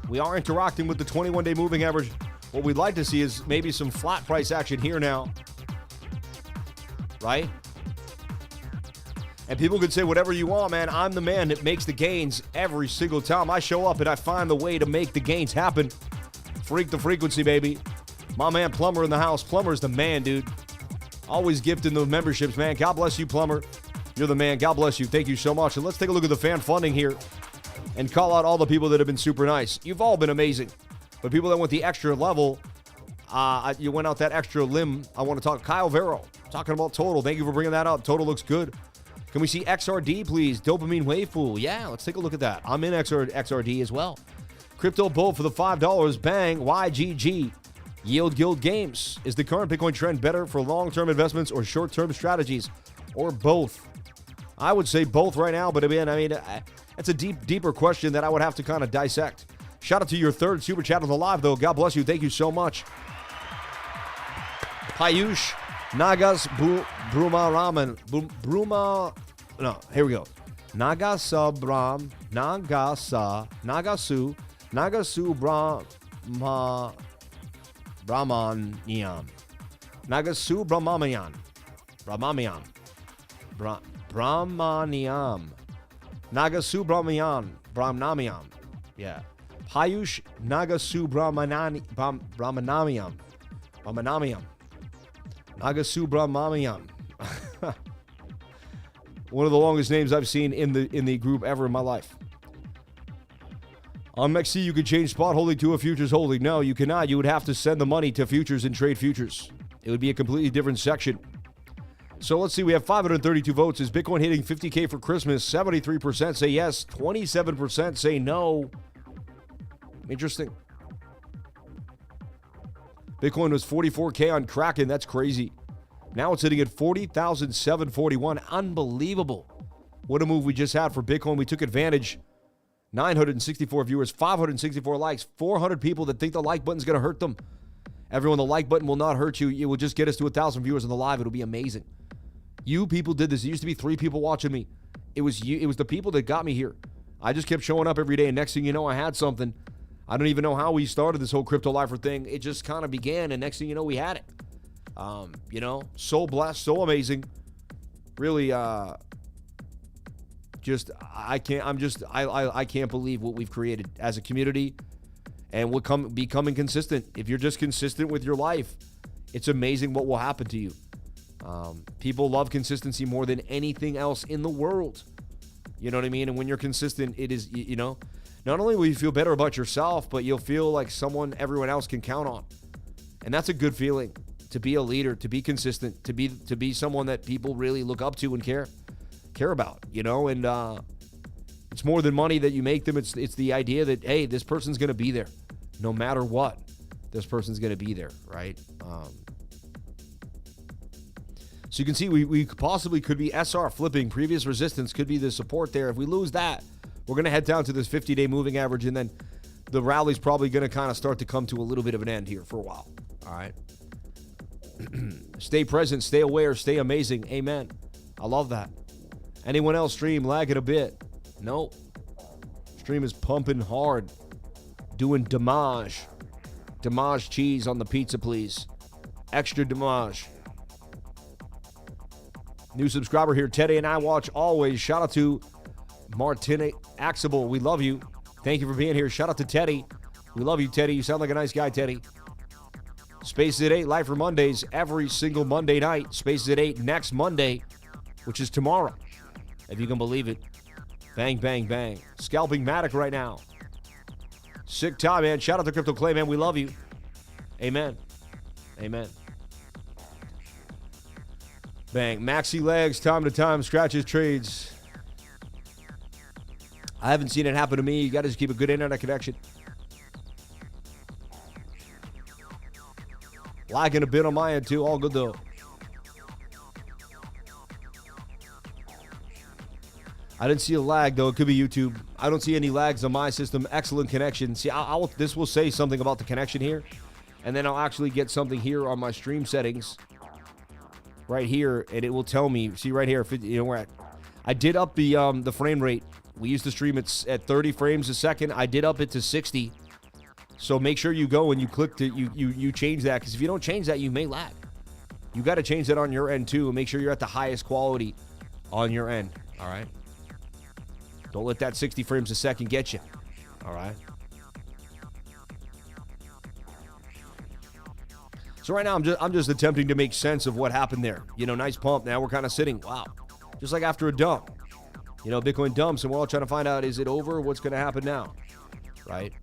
A: we are interacting with the 21-day moving average. What we'd like to see is maybe some flat price action here now. Right? And people could say whatever you want, man. I'm the man that makes the gains every single time I show up, and I find the way to make the gains happen. Freak the frequency, baby. My man Plumber in the house. Plumber's the man, dude. Always gifting the memberships, man. God bless you, Plumber. You're the man. God bless you. Thank you so much. And let's take a look at the fan funding here and call out all the people that have been super nice. You've all been amazing. But people that went the extra level, you went out that extra limb. I want to talk Kyle Vero. Talking about Total. Thank you for bringing that up. Total looks good. Can we see XRD, please? Dopamine Wave Pool. Yeah, let's take a look at that. I'm in XRD as well. Crypto Bull for the $5. Bang. YGG. Yield Guild Games. Is the current Bitcoin trend better for long-term investments or short-term strategies? Or both? I would say both right now, but again, it's a deeper question that I would have to kind of dissect. Shout out to your third super chat on the live, though. God bless you. Thank you so much. Payush Nagas Bruma Raman. Bruma. No, here we go. Nagasu Brahmanyan. Nagasu Brahmanyan. Nagasu Brahmanyan. Yeah. Payush Nagasu Brahmanyan. Nagasu Brahmanyan. One of the longest names I've seen in the group ever in my life. On MEXC, you could change spot holding to a futures holding. No, you cannot. You would have to send the money to futures and trade futures. It would be a completely different section. So let's see. We have 532 votes. Is Bitcoin hitting 50K for Christmas? 73% say yes. 27% say no. Interesting. Bitcoin was 44K on Kraken. That's crazy. Now it's sitting at 40,741. Unbelievable. What a move we just had for Bitcoin. We took advantage. 964 viewers, 564 likes, 400 people that think the like button's going to hurt them. Everyone, the like button will not hurt you. It will just get us to 1,000 viewers on the live. It'll be amazing. You people did this. It used to be 3 people watching me. It was you. It was the people that got me here. I just kept showing up every day, and next thing you know, I had something. I don't even know how we started this whole crypto lifer thing. It just kind of began, and next thing you know, we had it. You know, so blessed, so amazing. Really, I can't believe what we've created as a community, and we're becoming consistent. If you're just consistent with your life, it's amazing what will happen to you. People love consistency more than anything else in the world. You know what I mean? And when you're consistent, it is, you know, not only will you feel better about yourself, but you'll feel like someone everyone else can count on. And that's a good feeling, to be a leader, to be consistent, to be someone that people really look up to and care about, you know? And it's more than money that you make them. It's the idea that, hey, this person's going to be there no matter what. This person's going to be there, right? So you can see we possibly could be SR flipping. Previous resistance could be the support there. If we lose that, we're going to head down to this 50-day moving average, and then the rally's probably going to kind of start to come to a little bit of an end here for a while. All right. Stay present, stay aware, stay amazing. Amen. I love that. Anyone else stream lagging a bit? Nope. Stream is pumping hard. Doing damage. Damage cheese on the pizza, please. Extra damage. New subscriber here. Teddy and I watch always. Shout out to Martine Axable. We love you. Thank you for being here. Shout out to Teddy. We love you, Teddy. You sound like a nice guy, Teddy. Spaces at 8, live for Mondays every single Monday night. Spaces at 8 next Monday, which is tomorrow, if you can believe it. Bang, bang, bang. Scalping Matic right now. Sick time, man. Shout out to Crypto Clay, man. We love you. Amen. Amen. Bang. Maxi legs, time to time, scratches, trades. I haven't seen it happen to me. You got to just keep a good internet connection. Lagging a bit on my end, too. All good, though. I didn't see a lag, though. It could be YouTube. I don't see any lags on my system. Excellent connection. See, this will say something about the connection here, and then I'll actually get something here on my stream settings right here, and it will tell me. See right here, you know, where I did up the frame rate. We used to stream at 30 frames a second. I did up it to 60. So make sure you go and you click to you change that, because if you don't change that, you may lag. You got to change that on your end too, and make sure you're at the highest quality on your end. All right. Don't let that 60 frames a second get you. All right. So right now I'm just attempting to make sense of what happened there. You know, nice pump. Now we're kind of sitting. Wow. Just like after a dump. You know, Bitcoin dumps, and we're all trying to find out, is it over? What's going to happen now? Right?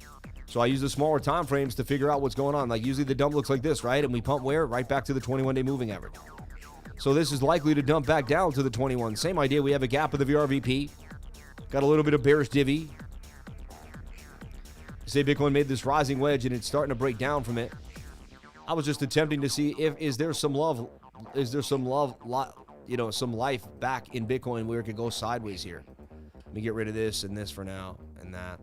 A: So I use the smaller time frames to figure out what's going on. Like usually the dump looks like this, right? And we pump where? Right back to the 21-day moving average. So this is likely to dump back down to the 21. Same idea. We have a gap of the VRVP. Got a little bit of bearish divvy. Say Bitcoin made this rising wedge and it's starting to break down from it. I was just attempting to see is there some love, you know, some life back in Bitcoin where it could go sideways here. Let me get rid of this and this for now and that.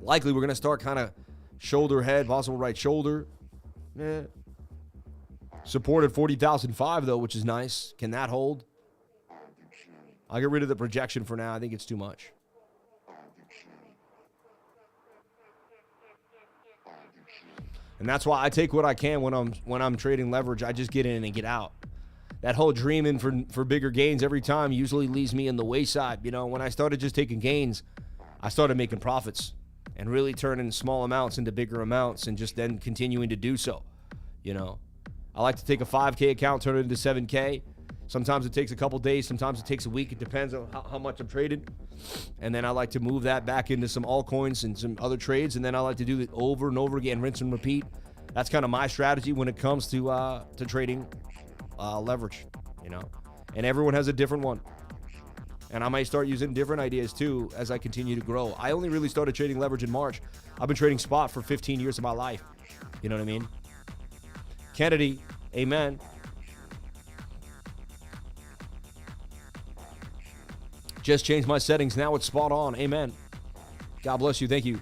A: Likely we're going to start kind of shoulder head, possible right shoulder. Support at 40,005 though, which is nice. Can that hold? I'll get rid of the projection for now. I think it's too much. And that's why I take what I can when I'm trading leverage. I just get in and get out. That whole dreaming for bigger gains every time usually leaves me in the wayside. You know, when I started just taking gains, I started making profits and really turning small amounts into bigger amounts and just then continuing to do so. You know, I like to take a 5K account, turn it into 7K. Sometimes it takes a couple days. Sometimes it takes a week. It depends on how much I'm trading. And then I like to move that back into some altcoins and some other trades. And then I like to do it over and over again, rinse and repeat. That's kind of my strategy when it comes to trading leverage, you know. And everyone has a different one. And I might start using different ideas too as I continue to grow. I only really started trading leverage in March. I've been trading spot for 15 years of my life. You know what I mean? Kennedy, amen. Just changed my settings. Now it's spot on. Amen. God bless you. Thank you.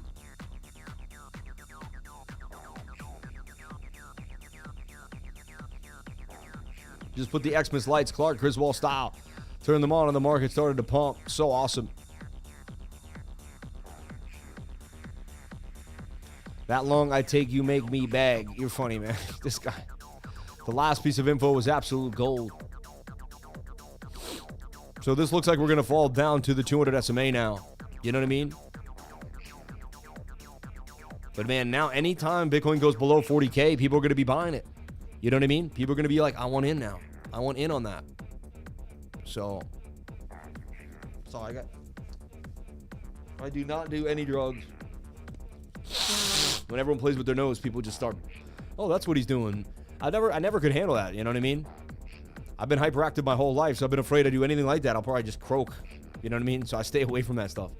A: Just put the Xmas lights, Clark Griswold style. Turn them on and the market started to pump. So awesome. That long I take you make me bag. You're funny, man. This guy. The last piece of info was absolute gold. So this looks like we're going to fall down to the 200 SMA now. You know what I mean? But man, now anytime Bitcoin goes below 40K, people are going to be buying it. You know what I mean? People are going to be like, I want in now. I want in on that. So that's all I got. I do not do any drugs. When everyone plays with their nose, people just start, oh, that's what he's doing. I never could handle that. You know what I mean? I've been hyperactive my whole life, so I've been afraid to do anything like that. I'll probably just croak. You know what I mean? So I stay away from that stuff.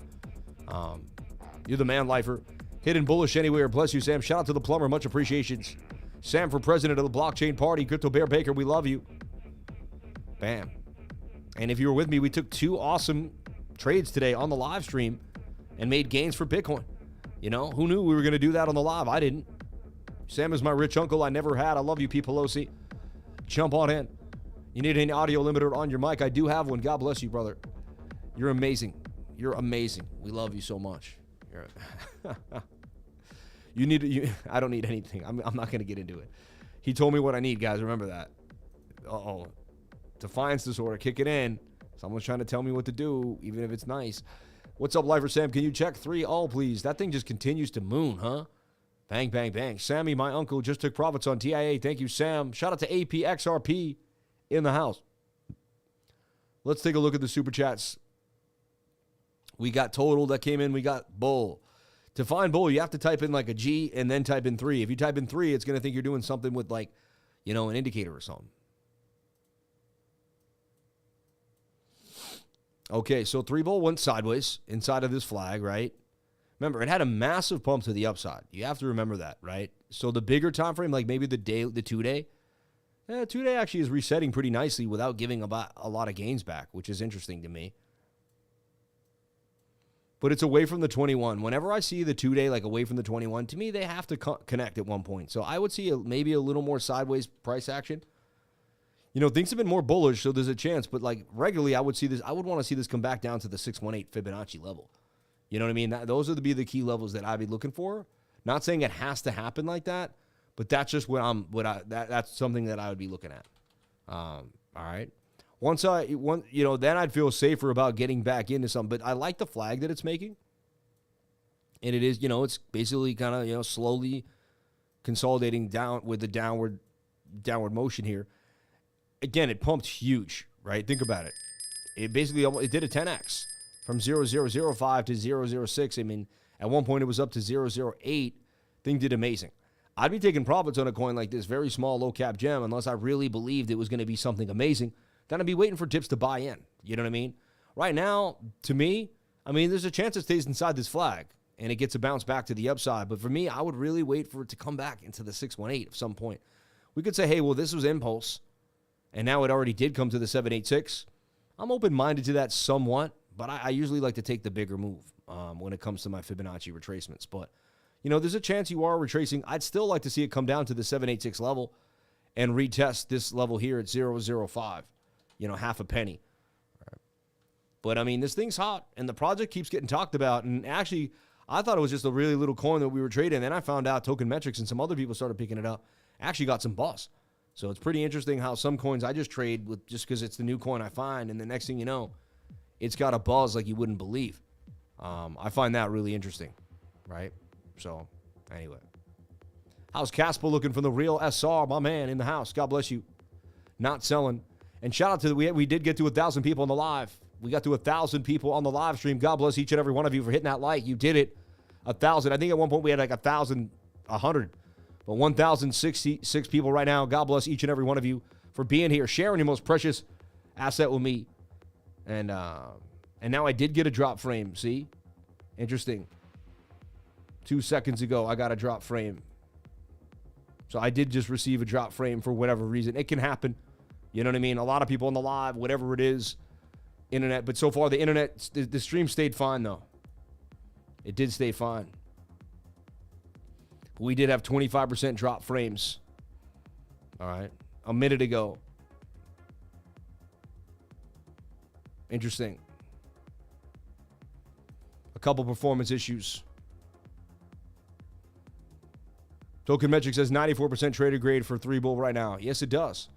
A: You're the man lifer. Hidden bullish anywhere. Bless you, Sam. Shout out to the plumber. Much appreciations. Sam for president of the blockchain party. Crypto Bear Baker, we love you. Bam. And if you were with me, we took 2 awesome trades today on the live stream and made gains for Bitcoin. You know, who knew we were going to do that on the live? I didn't. Sam is my rich uncle I never had. I love you, P. Pelosi. Jump on in. You need an audio limiter on your mic? I do have one. God bless you, brother. You're amazing. You're amazing. We love you so much. I don't need anything. I'm not going to get into it. He told me what I need, guys. Remember that. Uh-oh. Defiance disorder. Kick it in. Someone's trying to tell me what to do, even if it's nice. What's up, Lifer Sam? Can you check 3 all, please? That thing just continues to moon, huh? Bang, bang, bang. Sammy, my uncle, just took profits on TIA. Thank you, Sam. Shout out to APXRP in the house. Let's take a look at the super chats. We got total that came in. We got bull. To find bull, you have to type in like a G and then type in 3. If you type in 3, it's going to think you're doing something with like, you know, an indicator or something. Okay, so 3 bull went sideways inside of this flag, right? Remember, it had a massive pump to the upside. You have to remember that, right? So the bigger time frame, like maybe the 2-day, 2-day actually is resetting pretty nicely without giving about a lot of gains back, which is interesting to me. But it's away from the 21. Whenever I see the 2-day like away from the 21, to me they have to connect at one point. So I would see maybe a little more sideways price action. You know, things have been more bullish, so there's a chance. But like regularly, I would want to see this come back down to the 618 Fibonacci level. You know what I mean? Those would be the key levels that I'd be looking for. Not saying it has to happen like that, but that's just that's something that I would be looking at. All right. Then I'd feel safer about getting back into something. But I like the flag that it's making. And it is, it's basically kind of, slowly consolidating down with the downward motion here. Again, it pumped huge, right? Think about it. It basically it did a 10x from 0.005 to 0.006. I mean, at one point it was up to 0.008. Thing did amazing. I'd be taking profits on a coin like this, very small, low cap gem, unless I really believed it was going to be something amazing. Then I'd be waiting for tips to buy in. You know what I mean? Right now, to me, there's a chance it stays inside this flag and it gets a bounce back to the upside. But for me, I would really wait for it to come back into the 618 at some point. We could say, hey, well, this was impulse, and now it already did come to the 786. I'm open-minded to that somewhat, but I usually like to take the bigger move when it comes to my Fibonacci retracements. But, there's a chance you are retracing. I'd still like to see it come down to the 786 level and retest this level here at 0.005, half a penny. Right. But, this thing's hot, and the project keeps getting talked about. And actually, I thought it was just a really little coin that we were trading. And then I found out Token Metrics and some other people started picking it up. Actually got some buzz. So it's pretty interesting how some coins I just trade with just because it's the new coin I find, and the next thing you know, it's got a buzz like you wouldn't believe. I find that really interesting, right? So, anyway. How's Casper looking from the real SR, my man, in the house? God bless you. Not selling. And shout out to we did get to 1,000 people on the live. We got to 1,000 people on the live stream. God bless each and every one of you for hitting that like. You did it. 1,000. I think at one point we had like 1,100. But 1,066 people right now. God bless each and every one of you for being here, sharing your most precious asset with me. And now I did get a drop frame. See? Interesting. 2 seconds ago, I got a drop frame. So I did just receive a drop frame for whatever reason. It can happen. You know what I mean? A lot of people on the live, whatever it is, internet. But so far, the stream stayed fine, though. It did stay fine. But we did have 25% drop frames. All right. A minute ago. Interesting. A couple performance issues. Token Metric says 94% traded grade for 3 bull right now. Yes, it does.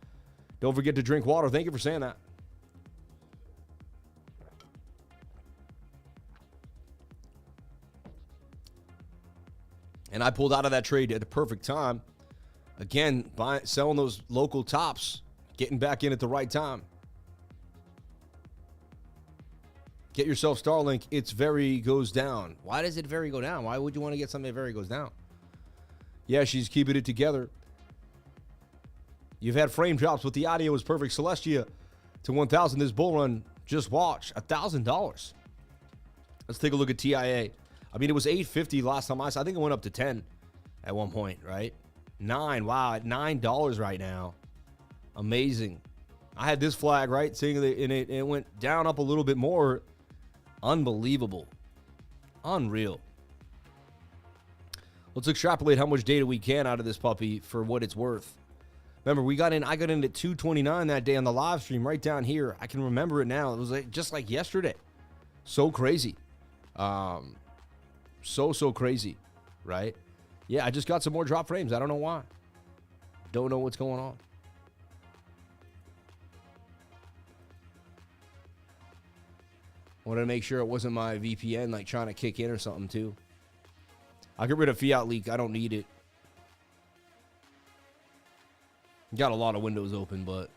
A: Don't forget to drink water. Thank you for saying that. And I pulled out of that trade at the perfect time. Again, selling those local tops, getting back in at the right time. Get yourself Starlink. Its very goes down. Why does it very go down? Why would you want to get something that very goes down? Yeah, she's keeping it together. You've had frame drops, but the audio is perfect. Celestia to 1,000. This bull run, just watch, $1,000. Let's take a look at TIA. I mean, it was $8.50 last time I saw. I think it went up to 10 at one point, right? 9. Wow, at $9 right now. Amazing. I had this flag, right? Seeing it, and it went down up a little bit more. Unbelievable. Unreal. Let's extrapolate how much data we can out of this puppy for what it's worth. Remember, I got in at 229 that day on the live stream right down here. I can remember it now. It was just like yesterday. So crazy. So crazy, right? Yeah, I just got some more drop frames. I don't know why. Don't know what's going on. Wanted to make sure it wasn't my VPN like trying to kick in or something too. I'll get rid of Fiat Leak. I don't need it. Got a lot of windows open, but.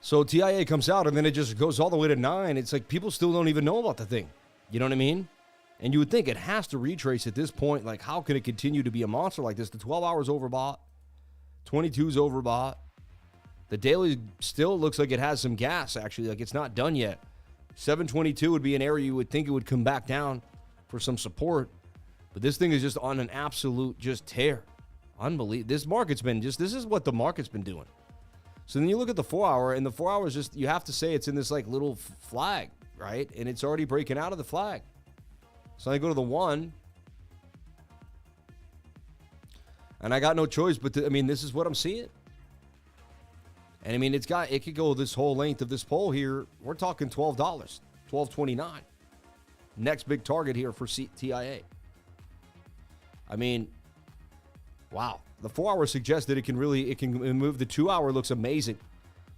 A: So TIA comes out and then it just goes all the way to 9. It's like people still don't even know about the thing. You know what I mean? And you would think it has to retrace at this point. Like, how can it continue to be a monster like this? The 12 hours overbought. 22's overbought. The daily still looks like it has some gas, actually. Like, it's not done yet. 722 would be an area you would think it would come back down for some support. But this thing is just on an absolute just tear. Unbelievable. This market's been this is what the market's been doing. So then you look at the 4 hour, and the 4 hours just, you have to say it's in this like little flag, right? And it's already breaking out of the flag. So I go to the 1. And I got no choice but I mean, this is what I'm seeing. And I mean, it could go this whole length of this pole here. We're talking $12, $12.29. Next big target here for TIA. I mean, wow. The 4 hour suggests that it can move. The 2 hour looks amazing.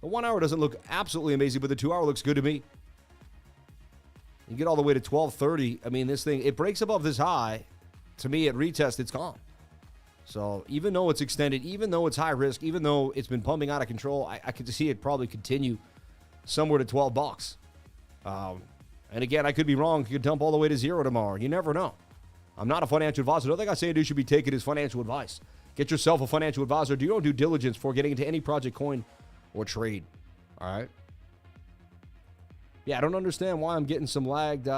A: The 1 hour doesn't look absolutely amazing, but the 2 hour looks good to me. You get all the way to 12.30. I mean, this thing, it breaks above this high. To me, at retest, it's gone. So even though it's extended, even though it's high risk, even though it's been pumping out of control, I could see it probably continue somewhere to $12. And again, I could be wrong. You could dump all the way to 0 tomorrow. You never know. I'm not a financial advisor. Nothing I say and do should be taken as financial advice. Get yourself a financial advisor. Do your own due diligence before getting into any project, coin, or trade. All right? Yeah, I don't understand why I'm getting some lagged.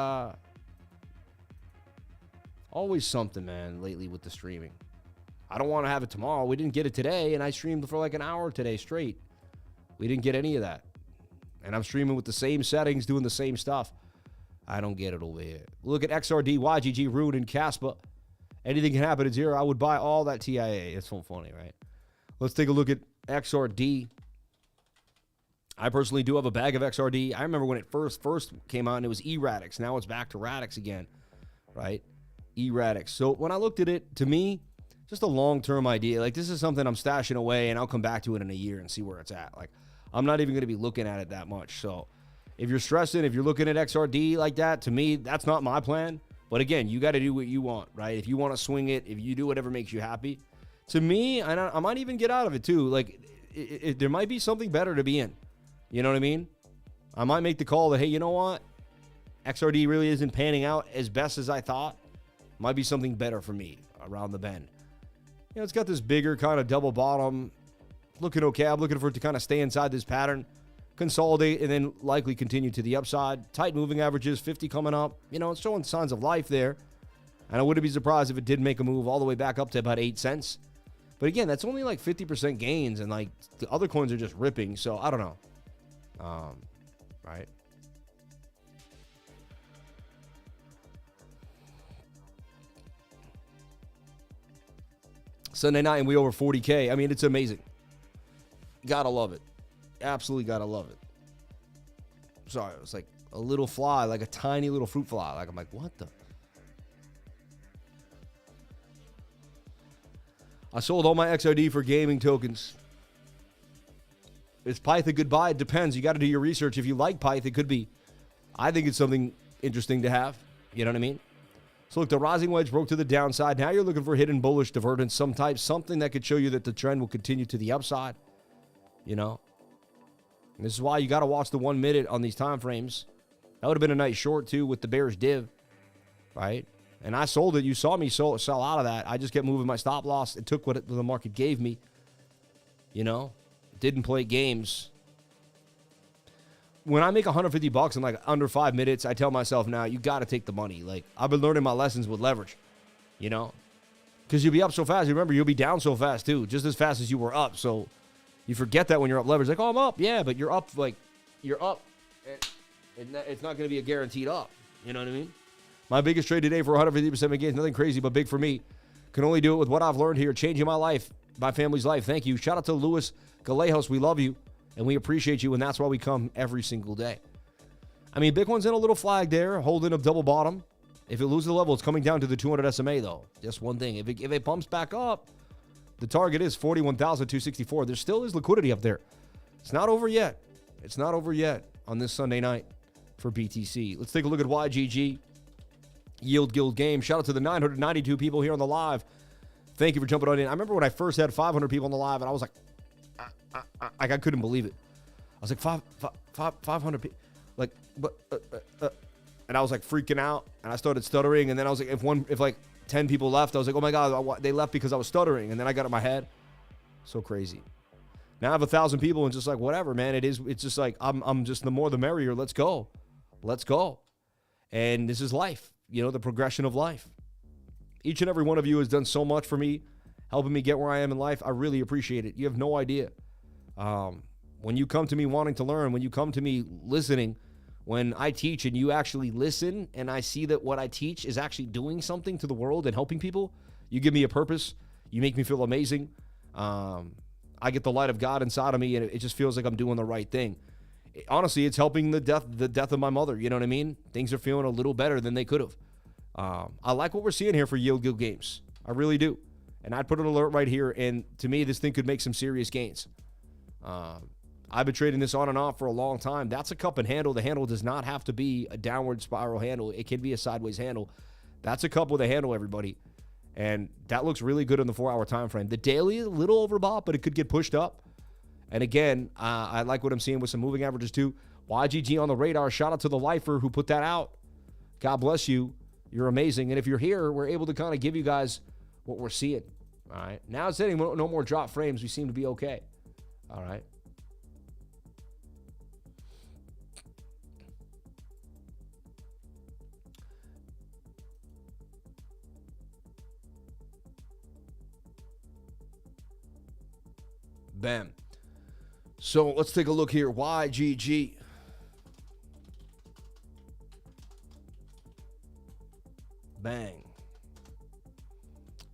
A: Always something, man, lately with the streaming. I don't want to have it tomorrow. We didn't get it today, and I streamed for like an hour today straight. We didn't get any of that. And I'm streaming with the same settings, doing the same stuff. I don't get it over here. Look at XRD, YGG, RUNE, and Caspa. Anything can happen at 0. I would buy all that TIA. It's so funny, right? Let's take a look at XRD. I personally do have a bag of XRD. I remember when it first came out, and it was eRadix. Now it's back to Radix again, right? eRadix. So when I looked at it, to me, just a long-term idea. Like, this is something I'm stashing away, and I'll come back to it in a year and see where it's at. Like, I'm not even going to be looking at it that much. So if you're stressing, if you're looking at XRD like that, to me, that's not my plan. But again, you got to do what you want, right? If you want to swing it, if you do whatever makes you happy. To me, I might even get out of it too. Like, there might be something better to be in. You know what I mean? I might make the call that, hey, you know what? XRD really isn't panning out as best as I thought. Might be something better for me around the bend. You know, it's got this bigger kind of double bottom. Looking okay. I'm looking for it to kind of stay inside this pattern, consolidate, and then likely continue to the upside. Tight moving averages, 50 coming up. You know, it's showing signs of life there. And I wouldn't be surprised if it did make a move all the way back up to about 8 cents. But again, that's only like 50% gains, and like the other coins are just ripping. So I don't know. Right? Sunday night, and we over 40K. I mean, it's amazing. Gotta love it. Absolutely gotta love it. Sorry, it was like a little fly, like a tiny little fruit fly. Like, I'm like, what the? I sold all my XRD for gaming tokens. Is Pyth a good buy? It depends. You got to do your research. If you like Pyth, it could be. I think it's something interesting to have. You know what I mean? So look, the rising wedge broke to the downside. Now you're looking for hidden bullish divergence, some type, something that could show you that the trend will continue to the upside. You know? And this is why you got to watch the 1 minute on these time frames. That would have been a nice short, too, with the bearish div. Right? And I sold it. You saw me sell out of that. I just kept moving my stop loss. It took what the market gave me. You know? Didn't play games. When I make $150 in like under 5 minutes, I tell myself now, you got to take the money. Like, I've been learning my lessons with leverage, you know, because you'll be up so fast. Remember, you'll be down so fast too, just as fast as you were up. So you forget that when you're up leverage, like, oh, I'm up. Yeah, but you're up, like, you're up. It's not going to be a guaranteed up. You know what I mean? My biggest trade today for 150% gains, nothing crazy, but big for me. Can only do it with what I've learned here, changing my life, my family's life. Thank you. Shout out to Luis Galejos. We love you. And we appreciate you, and that's why we come every single day. I mean, Bitcoin's in a little flag there, holding a double bottom. If it loses the level, it's coming down to the 200 SMA, though. Just one thing. If it pumps back up, the target is 41,264. There still is liquidity up there. It's not over yet. It's not over yet on this Sunday night for BTC. Let's take a look at YGG. Yield Guild Game. Shout out to the 992 people here on the live. Thank you for jumping on in. I remember when I first had 500 people on the live, and I was like, I couldn't believe it. I was like, 500 people. Like, but, and I was like freaking out, and I started stuttering, and then I was like, if like 10 people left, I was like, oh my God, they left because I was stuttering, and then I got in my head. So crazy. Now I have 1,000 people, and just like, whatever, man, it's just like, I'm just the more the merrier. Let's go. Let's go. And this is life, you know, the progression of life. Each and every one of you has done so much for me, helping me get where I am in life. I really appreciate it. You have no idea. When you come to me wanting to learn, when you come to me listening, when I teach and you actually listen and I see that what I teach is actually doing something to the world and helping people, you give me a purpose. You make me feel amazing. I get the light of God inside of me, and it just feels like I'm doing the right thing. Honestly, it's helping the death of my mother. You know what I mean? Things are feeling a little better than they could have. I like what we're seeing here for Yield Guild Games. I really do. And I'd put an alert right here, and to me, this thing could make some serious gains. I've been trading this on and off for a long time. That's a cup and handle. The handle does not have to be a downward spiral handle. It can be a sideways handle. That's a cup with a handle, everybody. And that looks really good in the 4-hour time frame. The daily is a little overbought, but it could get pushed up. And again, I like what I'm seeing with some moving averages too. YGG on the radar. Shout out to the lifer who put that out. God bless you. You're amazing. And if you're here, we're able to kind of give you guys what we're seeing. All right. Now it's hitting no more drop frames. We seem to be okay. All right. Bam. So let's take a look here. YGG. Bang.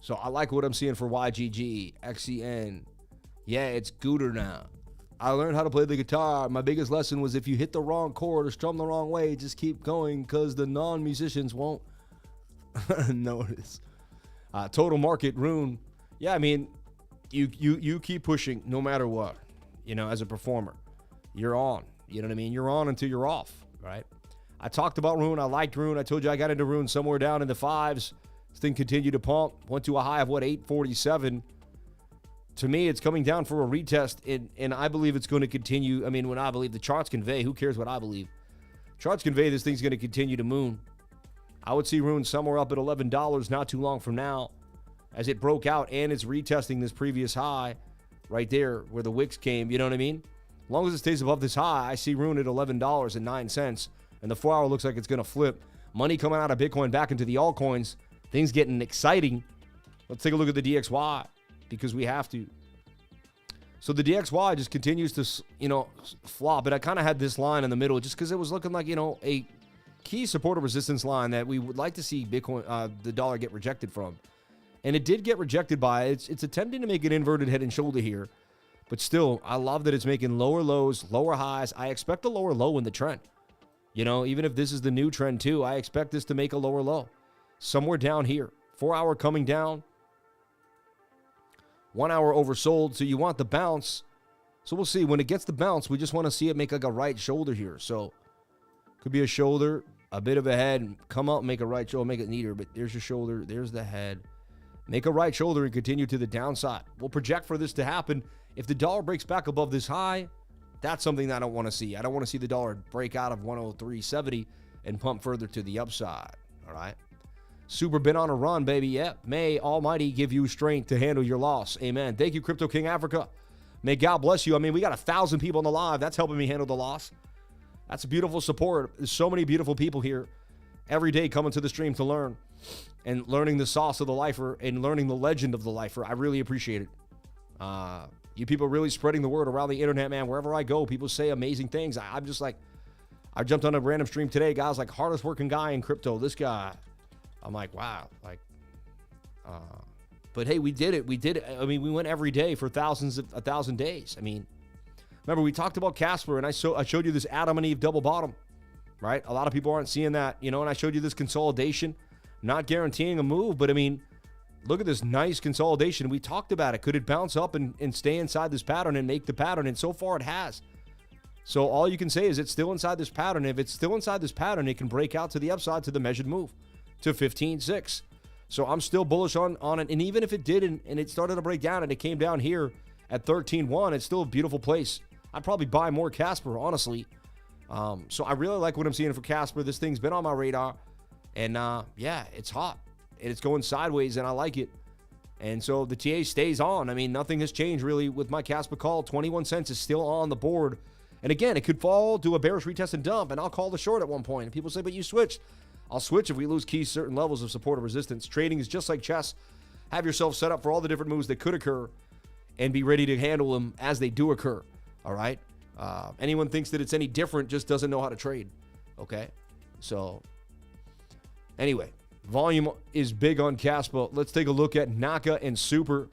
A: So I like what I'm seeing for YGG. XEN. Yeah, it's Gooder now. I learned how to play the guitar. My biggest lesson was if you hit the wrong chord or strum the wrong way, just keep going because the non-musicians won't notice. Total market, RUNE. Yeah, I mean, you keep pushing no matter what, you know, as a performer. You're on. You know what I mean? You're on until you're off, right? I talked about RUNE. I liked RUNE. I told you I got into RUNE somewhere down in the 5s. This thing continued to pump. Went to a high of, 847. To me, it's coming down for a retest, and I believe it's going to continue. I mean, when I believe the charts convey, who cares what I believe? Charts convey this thing's going to continue to moon. I would see RUNE somewhere up at $11 not too long from now as it broke out, and it's retesting this previous high right there where the wicks came. You know what I mean? As long as it stays above this high, I see RUNE at $11.09, and the 4-hour looks like it's going to flip. Money coming out of Bitcoin back into the altcoins. Things getting exciting. Let's take a look at the DXY because we have to. So the DXY just continues to, flop. But I kind of had this line in the middle just because it was looking like, a key support or resistance line that we would like to see Bitcoin, the dollar, get rejected from. And it did get rejected by it. It's attempting to make an inverted head and shoulder here. But still, I love that it's making lower lows, lower highs. I expect a lower low in the trend. Even if this is the new trend too, I expect this to make a lower low. Somewhere down here. 4-hour coming down. 1 hour oversold, so you want the bounce. So we'll see. When it gets the bounce, we just want to see it make like a right shoulder here. So could be a shoulder, a bit of a head, come up, make a right shoulder, make it neater. But there's your shoulder, there's the head. Make a right shoulder and continue to the downside. We'll project for this to happen. If the dollar breaks back above this high, that's something that I don't want to see. I don't want to see the dollar break out of 103.70 and pump further to the upside. All right. Super been on a run, baby. Yep. May Almighty give you strength to handle your loss. Amen. Thank you, Crypto King Africa. May God bless you. I mean, we got 1,000 people on the live. That's helping me handle the loss. That's a beautiful support. There's so many beautiful people here every day coming to the stream to learn and learning the sauce of the lifer and learning the legend of the lifer. I really appreciate it. You people really spreading the word around the internet, man. Wherever I go, people say amazing things. I'm just like, I jumped on a random stream today. Guys, like, hardest working guy in crypto. This guy. I'm like, wow. Like, but hey, we did it. We did it. I mean, we went every day for 1,000 days. I mean, remember we talked about Casper, and I showed you this Adam and Eve double bottom, right? A lot of people aren't seeing that, you know, and I showed you this consolidation, not guaranteeing a move, but I mean, look at this nice consolidation. We talked about it. Could it bounce up and stay inside this pattern and make the pattern? And so far it has. So all you can say is it's still inside this pattern. If it's still inside this pattern, it can break out to the upside to the measured move to 15.6. So I'm still bullish on it. And even if it did and it started to break down and it came down here at 13.1, it's still a beautiful place. I'd probably buy more Casper, honestly. So I really like what I'm seeing for Casper. This thing's been on my radar. And yeah, it's hot. And it's going sideways, and I like it. And so the TA stays on. I mean, nothing has changed really with my Casper call. 21 cents is still on the board. And again, it could fall, do a bearish retest and dump, and I'll call the short at one point. And people say, but you switched. I'll switch if we lose key certain levels of support or resistance. Trading is just like chess. Have yourself set up for all the different moves that could occur and be ready to handle them as they do occur. All right? Anyone thinks that it's any different just doesn't know how to trade. Okay? So, anyway, volume is big on Casper. Let's take a look at NAKA and Super.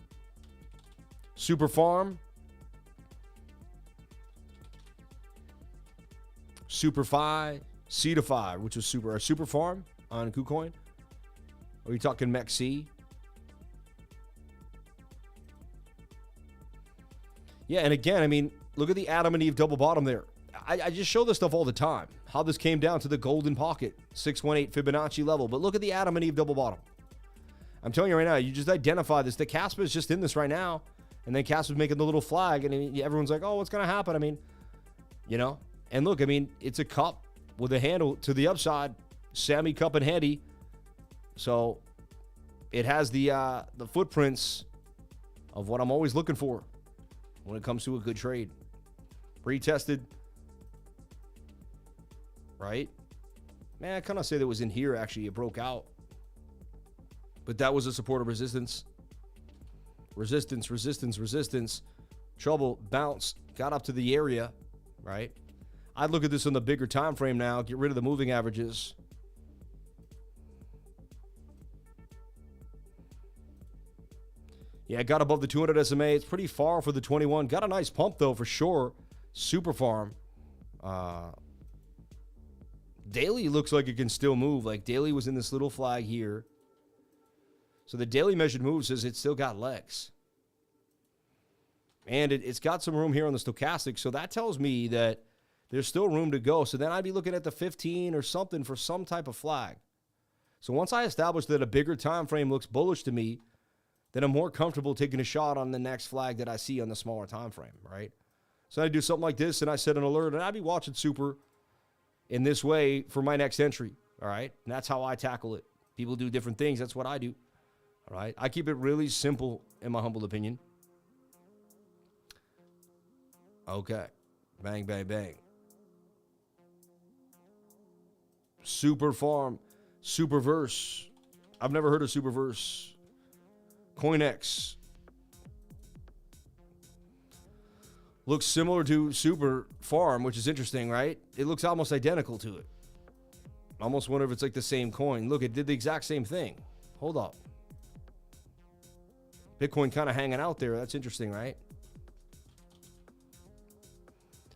A: Super Farm. SuperFi, C2Fi, which was Super Farm on KuCoin. Are you talking MEXC? Yeah, and again, I mean, look at the Adam and Eve double bottom there. I just show this stuff all the time, how this came down to the golden pocket, 618 Fibonacci level. But look at the Adam and Eve double bottom. I'm telling you right now, you just identify this. The Casper is just in this right now, and then Casper's making the little flag, and everyone's like, oh, what's going to happen? I mean, you know. And look, I mean, it's a cup with a handle to the upside, semi-cup and handy. So it has the footprints of what I'm always looking for when it comes to a good trade. Retested, right? Man, I kind of say that it was in here, actually. It broke out. But that was a support of resistance. Resistance, resistance, resistance. Trouble, bounce, got up to the area, right? I'd look at this on the bigger time frame now. Get rid of the moving averages. Yeah, it got above the 200 SMA. It's pretty far for the 21. Got a nice pump, though, for sure. Super Farm. Daily looks like it can still move. Like, daily was in this little flag here. So the daily measured move says it's still got legs. And it's got some room here on the stochastic. So that tells me that there's still room to go. So then I'd be looking at the 15 or something for some type of flag. So once I establish that a bigger time frame looks bullish to me, then I'm more comfortable taking a shot on the next flag that I see on the smaller time frame, right? So I do something like this, and I set an alert, and I'd be watching Super in this way for my next entry, all right? And that's how I tackle it. People do different things. That's what I do, all right? I keep it really simple, in my humble opinion. Okay. Bang, bang, bang. Super Farm, Superverse. I've never heard of Superverse. CoinX. Looks similar to Super Farm, which is interesting, right? It looks almost identical to it. I almost wonder if it's like the same coin. Look, it did the exact same thing. Hold up. Bitcoin kind of hanging out there. That's interesting, right?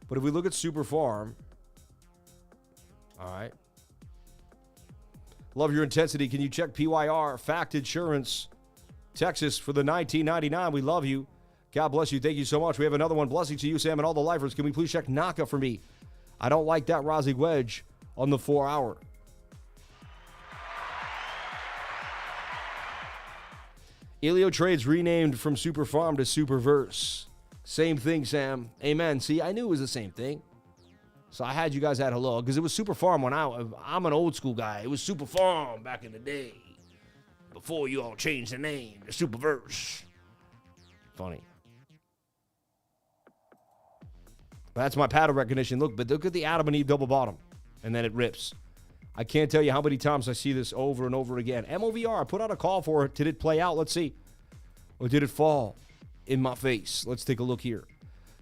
A: But if we look at Super Farm, all right. Love your intensity. Can you check PYR, Fact Insurance, Texas for the 1999. We love you. God bless you. Thank you so much. We have another one. Blessings to you, Sam, and all the lifers. Can we please check NAKA for me? I don't like that Rozzy wedge on the 4-hour. Elio Trades renamed from Super Farm to Superverse. Same thing, Sam. Amen. See, I knew it was the same thing. So I had you guys at hello because it was Super Farm when I'm an old school guy. It was Super Farm back in the day before you all changed the name to Superverse. Funny. That's my pattern recognition. Look, but look at the Adam and Eve double bottom, and then it rips. I can't tell you how many times I see this over and over again. MOVR, I put out a call for it. Did it play out? Let's see. Or did it fall in my face? Let's take a look here.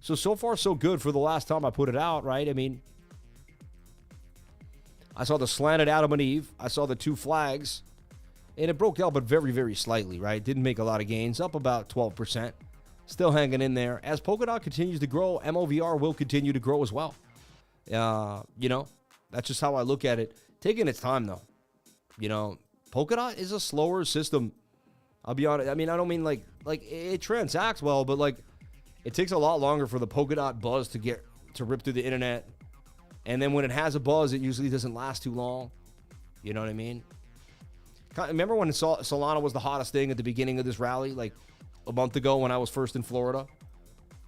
A: So far, so good for the last time I put it out, right? I mean, I saw the slanted Adam and Eve. I saw the two flags. And it broke out, but very, very slightly, right? Didn't make a lot of gains. Up about 12%. Still hanging in there. As Polkadot continues to grow, MOVR will continue to grow as well. You know, that's just how I look at it. Taking its time, though. You know, Polkadot is a slower system. I'll be honest. I mean, I don't mean like it transacts well, but like it takes a lot longer for the Polkadot buzz to rip through the internet. And then when it has a buzz, it usually doesn't last too long. You know what I mean? Remember when Solana was the hottest thing at the beginning of this rally, like a month ago when I was first in Florida,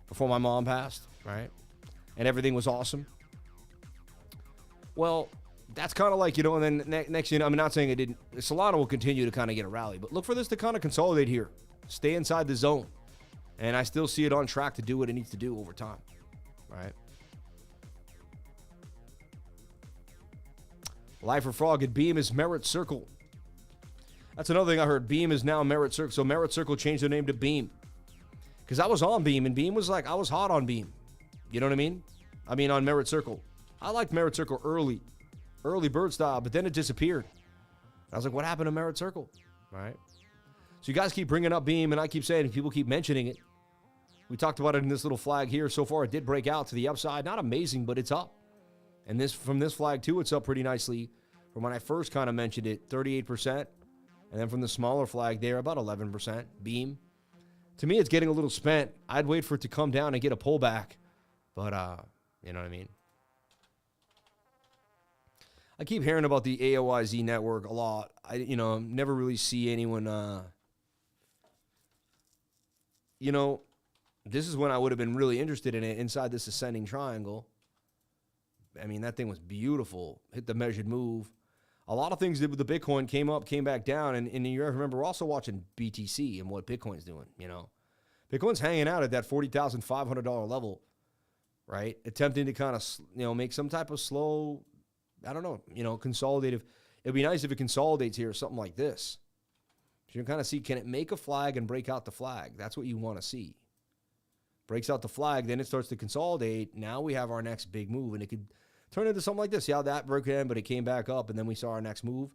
A: before my mom passed, right? And everything was awesome. Well, that's kind of like, you know, and then next, you know, I'm not saying it didn't. Solana will continue to kind of get a rally, but look for this to kind of consolidate here. Stay inside the zone. And I still see it on track to do what it needs to do over time, right? Life for Frog at Beam is Merit Circle. That's another thing I heard. Beam is now Merit Circle. So Merit Circle changed their name to Beam. Because I was on Beam, and Beam was like, I was hot on Beam. You know what I mean? I mean, on Merit Circle. I liked Merit Circle early bird style, but then it disappeared. I was like, what happened to Merit Circle? All right. So you guys keep bringing up Beam, and I keep saying, people keep mentioning it. We talked about it in this little flag here. So far, it did break out to the upside. Not amazing, but it's up. And this from this flag, too, it's up pretty nicely. From when I first kind of mentioned it, 38%. And then from the smaller flag there, about 11%. Beam. To me, it's getting a little spent. I'd wait for it to come down and get a pullback. But, you know what I mean? I keep hearing about the AIOZ network a lot. I never really see anyone, this is when I would have been really interested in it inside this ascending triangle. I mean, that thing was beautiful. Hit the measured move. A lot of things did with the Bitcoin came up, came back down. And you remember, we're also watching BTC and what Bitcoin's doing, you know. Bitcoin's hanging out at that $40,500 level, right? Attempting to kind of, make some type of slow, I don't know, consolidative. It'd be nice if it consolidates here, something like this. So you can kind of see, can it make a flag and break out the flag? That's what you want to see. Breaks out the flag, then it starts to consolidate. Now we have our next big move, and it could turn into something like this. See how that broke in, but it came back up, and then we saw our next move.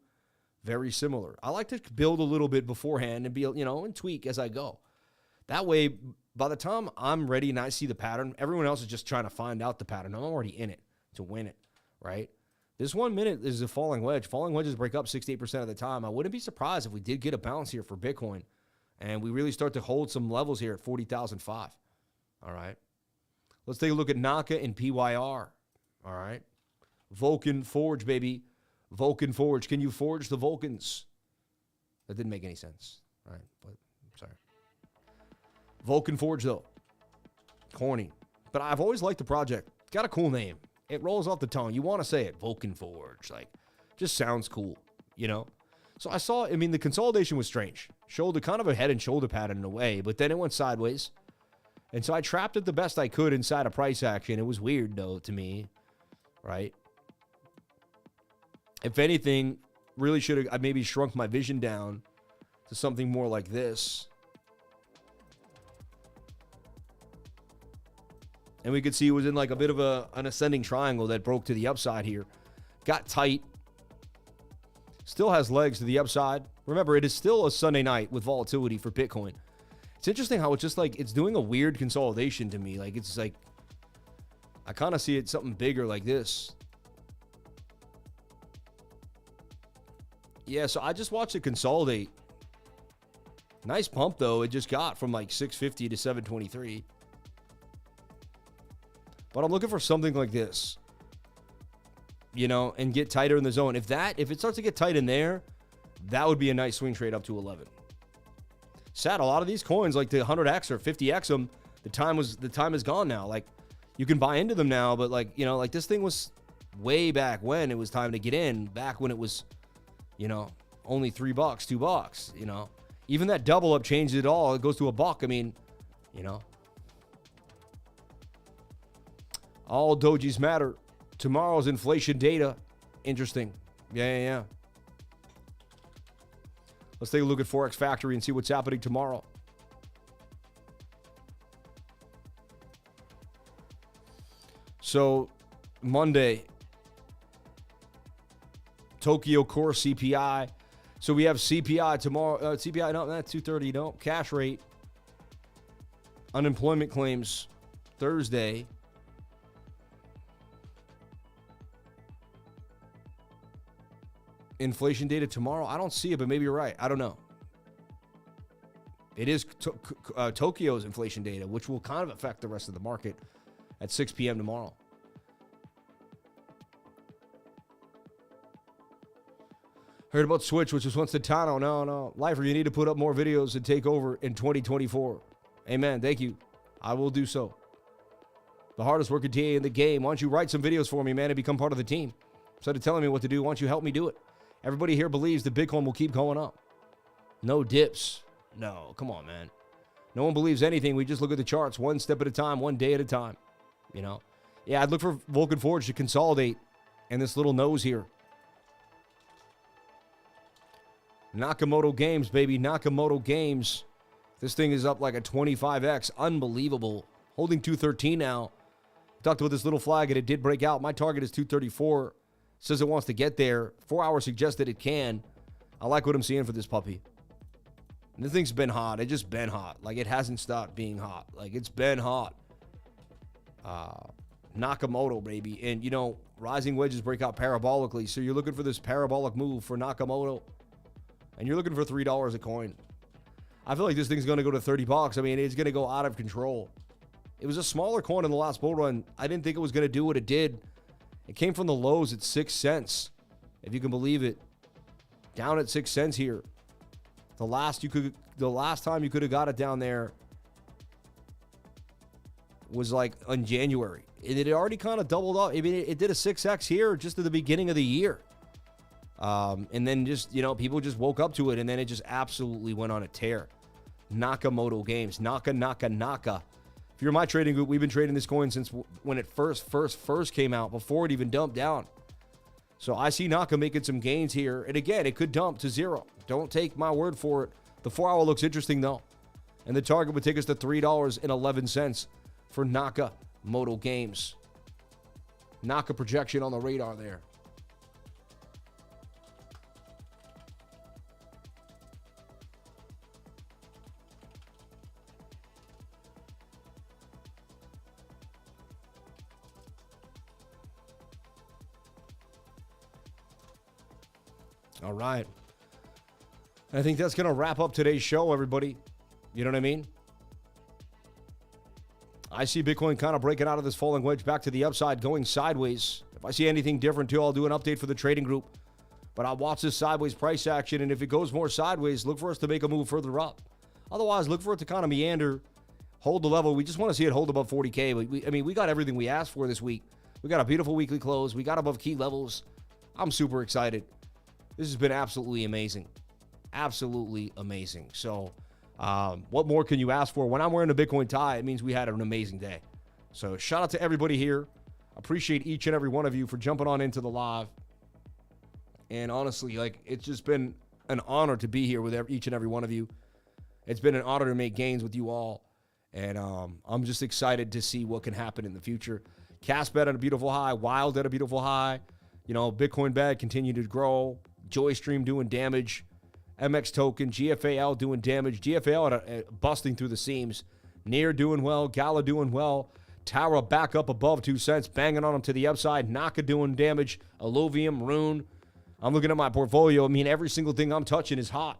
A: Very similar. I like to build a little bit beforehand and be, and tweak as I go. That way, by the time I'm ready and I see the pattern, everyone else is just trying to find out the pattern. I'm already in it to win it, right? This 1 minute is a falling wedge. Falling wedges break up 68% of the time. I wouldn't be surprised if we did get a bounce here for Bitcoin, and we really start to hold some levels here at 40,005. All right. Let's take a look at NAKA and PYR. All right. Vulcan Forge, baby. Vulcan Forge. Can you forge the Vulcans? That didn't make any sense. All right. But I'm sorry. Vulcan Forge, though. Corny. But I've always liked the project. Got a cool name. It rolls off the tongue. You want to say it. Vulcan Forge. Like, just sounds cool, So I saw, the consolidation was strange. Showed kind of a head and shoulder pattern in a way, but then it went sideways. And so I trapped it the best I could inside a price action. It was weird, though, to me, right? If anything, really should have, I maybe shrunk my vision down to something more like this. And we could see it was in like a bit of an ascending triangle that broke to the upside here. Got tight. Still has legs to the upside. Remember, it is still a Sunday night with volatility for Bitcoin. It's interesting how it's just like, it's doing a weird consolidation to me. Like, it's like, I kind of see it something bigger like this. Yeah, so I just watched it consolidate. Nice pump, though. It just got from like 650 to 723. But I'm looking for something like this, you know, and get tighter in the zone. If it starts to get tight in there, that would be a nice swing trade up to 11. Sad, a lot of these coins, like the 100x or 50x them, the time is gone now. Like, you can buy into them now, but like, you know, like this thing was way back when it was time to get in, back when it was, you know, only $3, $2, you know. Even that double up changed it all. It goes to $1. I mean, you know. All dojis matter. Tomorrow's inflation data. Interesting. Yeah. Let's take a look at Forex Factory and see what's happening tomorrow. So, Monday, Tokyo Core CPI. So we have CPI tomorrow. CPI, no, that's 230. No, cash rate. Unemployment claims Thursday. Inflation data tomorrow. I don't see it, but maybe you're right. I don't know. It is Tokyo's inflation data, which will kind of affect the rest of the market at 6 p.m. tomorrow. Heard about Switch, which was once the Tano. No. Lifer, you need to put up more videos and take over in 2024. Amen. Thank you. I will do so. The hardest working TA in the game. Why don't you write some videos for me, man, and become part of the team? Instead of telling me what to do, why don't you help me do it? Everybody here believes that Bitcoin will keep going up. No dips. No, come on, man. No one believes anything. We just look at the charts one step at a time, one day at a time. You know? Yeah, I'd look for Vulcan Forge to consolidate in this little nose here. Nakamoto Games, baby. Nakamoto Games. This thing is up like a 25x. Unbelievable. Holding 213 now. Talked about this little flag, and it did break out. My target is 234. Says it wants to get there. 4 hours suggests that it can. I like what I'm seeing for this puppy. And this thing's been hot. It just been hot. Like, it hasn't stopped being hot. Like, it's been hot. Nakamoto, baby. And, you know, rising wedges break out parabolically. So you're looking for this parabolic move for Nakamoto. And you're looking for $3 a coin. I feel like this thing's going to go to $30. I mean, it's going to go out of control. It was a smaller coin in the last bull run. I didn't think it was going to do what it did. It came from the lows at 6 cents, if you can believe it. Down at 6 cents here. The last time you could have got it down there was like in January. It had already kind of doubled up. I mean, it did a 6x here just at the beginning of the year. And then just, you know, people just woke up to it, and then it just absolutely went on a tear. Nakamoto Games. Naka. If you're my trading group, we've been trading this coin since when it first came out, before it even dumped down. So I see Naka making some gains here. And again, it could dump to zero. Don't take my word for it. The 4 hour looks interesting, though. And the target would take us to $3.11 for Nakamoto Games. Naka projection on the radar there. All right. I think that's going to wrap up today's show, everybody. You know what I mean? I see Bitcoin kind of breaking out of this falling wedge back to the upside, going sideways. If I see anything different, too, I'll do an update for the trading group. But I'll watch this sideways price action, and if it goes more sideways, look for us to make a move further up. Otherwise, look for it to kind of meander, hold the level. We just want to see it hold above 40K. We got everything we asked for this week. We got a beautiful weekly close. We got above key levels. I'm super excited. This has been absolutely amazing. Absolutely amazing. So what more can you ask for? When I'm wearing a Bitcoin tie, it means we had an amazing day. So shout out to everybody here. Appreciate each and every one of you for jumping on into the live. And honestly, like, it's just been an honor to be here with each and every one of you. It's been an honor to make gains with you all. And I'm just excited to see what can happen in the future. Cashbet at a beautiful high. Wild at a beautiful high. You know, Bitcoin Bag continue to grow. Joystream doing damage. MX token, GFAL doing damage. GFAL busting through the seams. Near doing well. Gala doing well. Tara back up above 2 cents, banging on them to the upside. NAKA doing damage. Alluvium, RUNE. I'm looking at my portfolio. I mean, every single thing I'm touching is hot.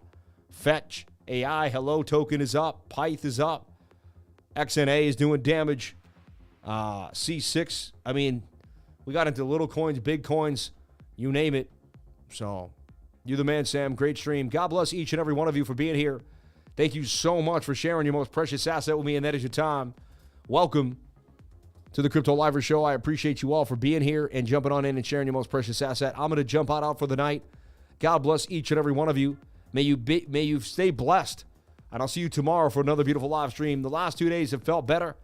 A: Fetch, AI, hello, token is up. Pyth is up. XNA is doing damage. C6, I mean, we got into little coins, big coins, you name it. So, you're the man, Sam. Great stream. God bless each and every one of you for being here. Thank you so much for sharing your most precious asset with me, and that is your time. Welcome to the Crypto Liver Show. I appreciate you all for being here and jumping on in and sharing your most precious asset. I'm going to jump out for the night. God bless each and every one of you. May you stay blessed. And I'll see you tomorrow for another beautiful live stream. The last 2 days have felt better.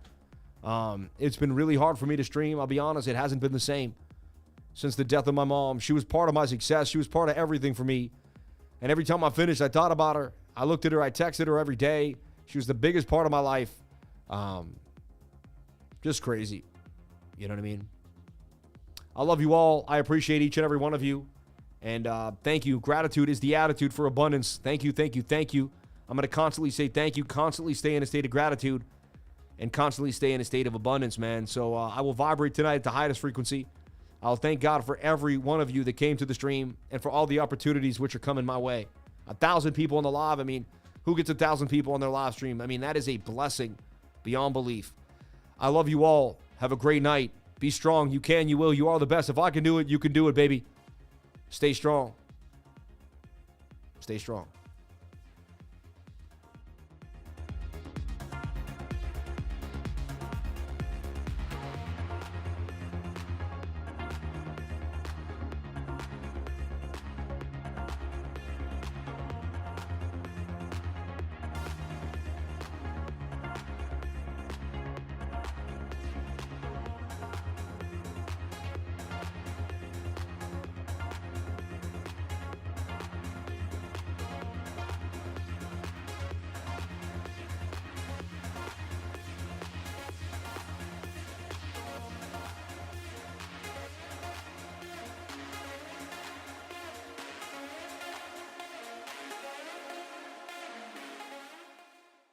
A: It's been really hard for me to stream. I'll be honest, it hasn't been the same since the death of my mom. She was part of my success. She was part of everything for me. And every time I finished, I thought about her. I looked at her. I texted her every day. She was the biggest part of my life. Just crazy. You know what I mean? I love you all. I appreciate each and every one of you. And thank you. Gratitude is the attitude for abundance. Thank you, thank you, thank you. I'm going to constantly say thank you, constantly stay in a state of gratitude, and constantly stay in a state of abundance, man. So I will vibrate tonight at the highest frequency. I'll thank God for every one of you that came to the stream and for all the opportunities which are coming my way. 1,000 people on the live. I mean, who gets 1,000 people on their live stream? I mean, that is a blessing beyond belief. I love you all. Have a great night. Be strong. You can, you will. You are the best. If I can do it, you can do it, baby. Stay strong. Stay strong.